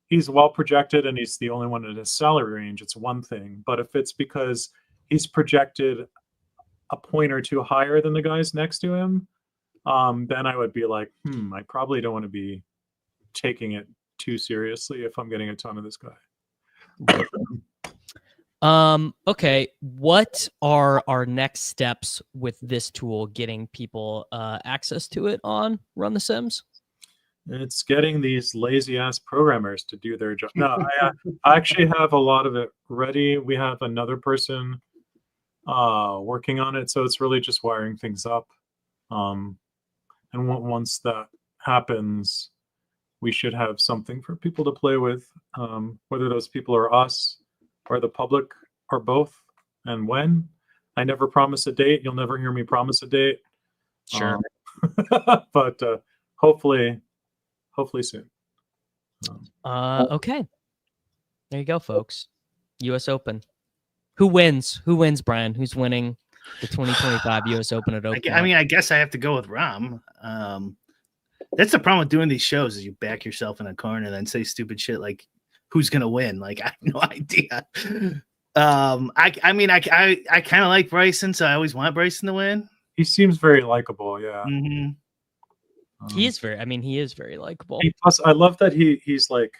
[SPEAKER 2] he's well projected and he's the only one in his salary range, it's one thing. But if it's because he's projected a point or two higher than the guys next to him, then I would be like, I probably don't want to be taking it too seriously if I'm getting a ton of this guy.
[SPEAKER 1] Okay. What are our next steps with this tool getting people access to it on Run the Sims?
[SPEAKER 2] It's getting these lazy ass programmers to do their job. No, I actually have a lot of it ready. We have another person working on it, so it's really just wiring things up. And once that happens, we should have something for people to play with, whether those people are us or the public or both. And when, I never promise a date. You'll never hear me promise a date.
[SPEAKER 1] Sure.
[SPEAKER 2] But hopefully soon.
[SPEAKER 1] Okay. There you go, folks. US Open. Who wins? Who wins, Brian? Who's winning the 2025 U.S. Open at Oakmont?
[SPEAKER 3] I mean, I guess I have to go with Rahm. That's the problem with doing these shows is you back yourself in a corner and then say stupid shit like, "Who's gonna win?" Like, I have no idea. I mean, I kind of like Bryson, so I always want Bryson to win.
[SPEAKER 2] He seems very likable. Yeah.
[SPEAKER 3] Mm-hmm.
[SPEAKER 1] He is very. I mean, he is very likable.
[SPEAKER 2] Plus, I love that he's like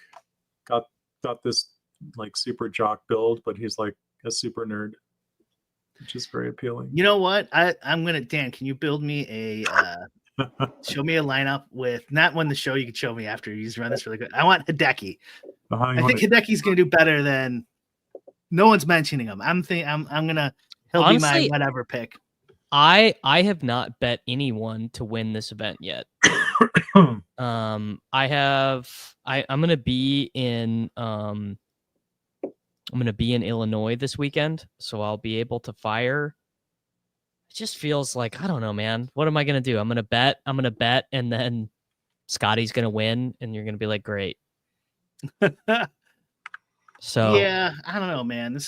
[SPEAKER 2] got this like super jock build, but he's like a super nerd, which is very appealing.
[SPEAKER 3] You know what? I'm gonna Dan. Can you build me a show me a lineup with not when the show you can show me after he's run this really good. I want Hideki. I think Hideki's gonna do better than no one's mentioning him. I'm gonna he'll be my whatever pick.
[SPEAKER 1] I have not bet anyone to win this event yet. I'm gonna be in Illinois this weekend, so I'll be able to fire. It just feels like, I don't know, man. What am I gonna do? I'm gonna bet, and then Scottie's gonna win, and you're gonna be like, great. So
[SPEAKER 3] yeah, I don't know, man.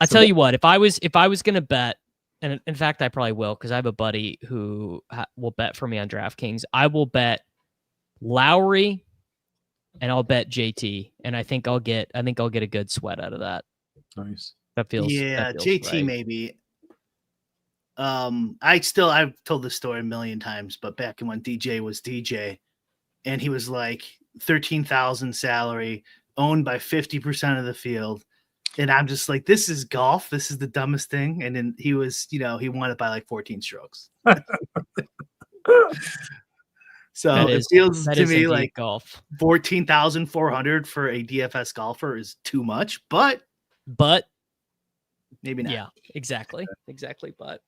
[SPEAKER 1] I tell you what, if I was gonna bet, and in fact I probably will, because I have a buddy who will bet for me on DraftKings. I will bet Lowry, and I'll bet JT, and I think I'll get a good sweat out of that.
[SPEAKER 2] Nice.
[SPEAKER 1] That feels
[SPEAKER 3] JT
[SPEAKER 1] right.
[SPEAKER 3] Maybe. I've told this story a million times, but back when DJ was DJ, and he was like 13,000 salary, owned by 50% of the field. And I'm just like, this is golf. This is the dumbest thing. And then he was, he won it by like 14 strokes. So it feels to me like
[SPEAKER 1] golf.
[SPEAKER 3] 14,400 for a DFS golfer is too much, but maybe not.
[SPEAKER 1] Yeah, exactly. But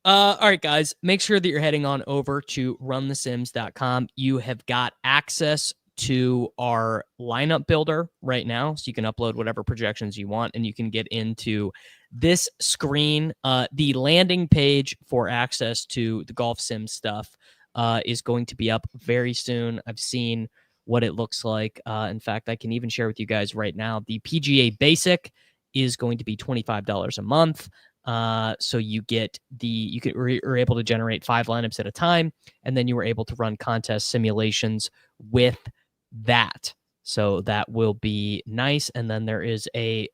[SPEAKER 1] all right, guys, make sure that you're heading on over to runthesims.com. You have got access to our lineup builder right now, so you can upload whatever projections you want, and you can get into this screen. The landing page for access to the Golf Sim stuff is going to be up very soon. I've seen what it looks like. In fact, I can even share with you guys right now. The PGA Basic is going to be $25 a month. So you get you're able to generate 5 lineups at a time, and then you were able to run contest simulations with that. So that will be nice. And then there's a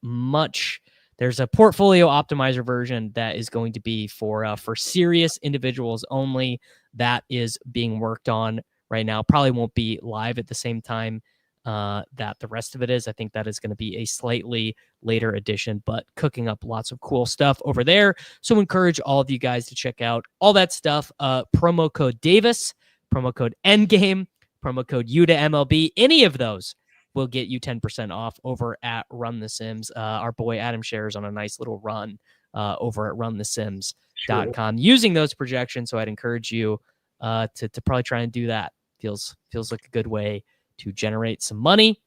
[SPEAKER 1] portfolio optimizer version that is going to be for serious individuals only. That is being worked on right now. Probably won't be live at the same time that the rest of it is. I think that is going to be a slightly later edition, but cooking up lots of cool stuff over there. So encourage all of you guys to check out all that stuff. Promo code Davis, promo code Endgame, promo code UTMLB. Any of those will get you 10% off over at Run the Sims. Our boy Adam shares on a nice little run over at runthesims.com using those projections. So I'd encourage you to probably try and do that. Feels like a good way to generate some money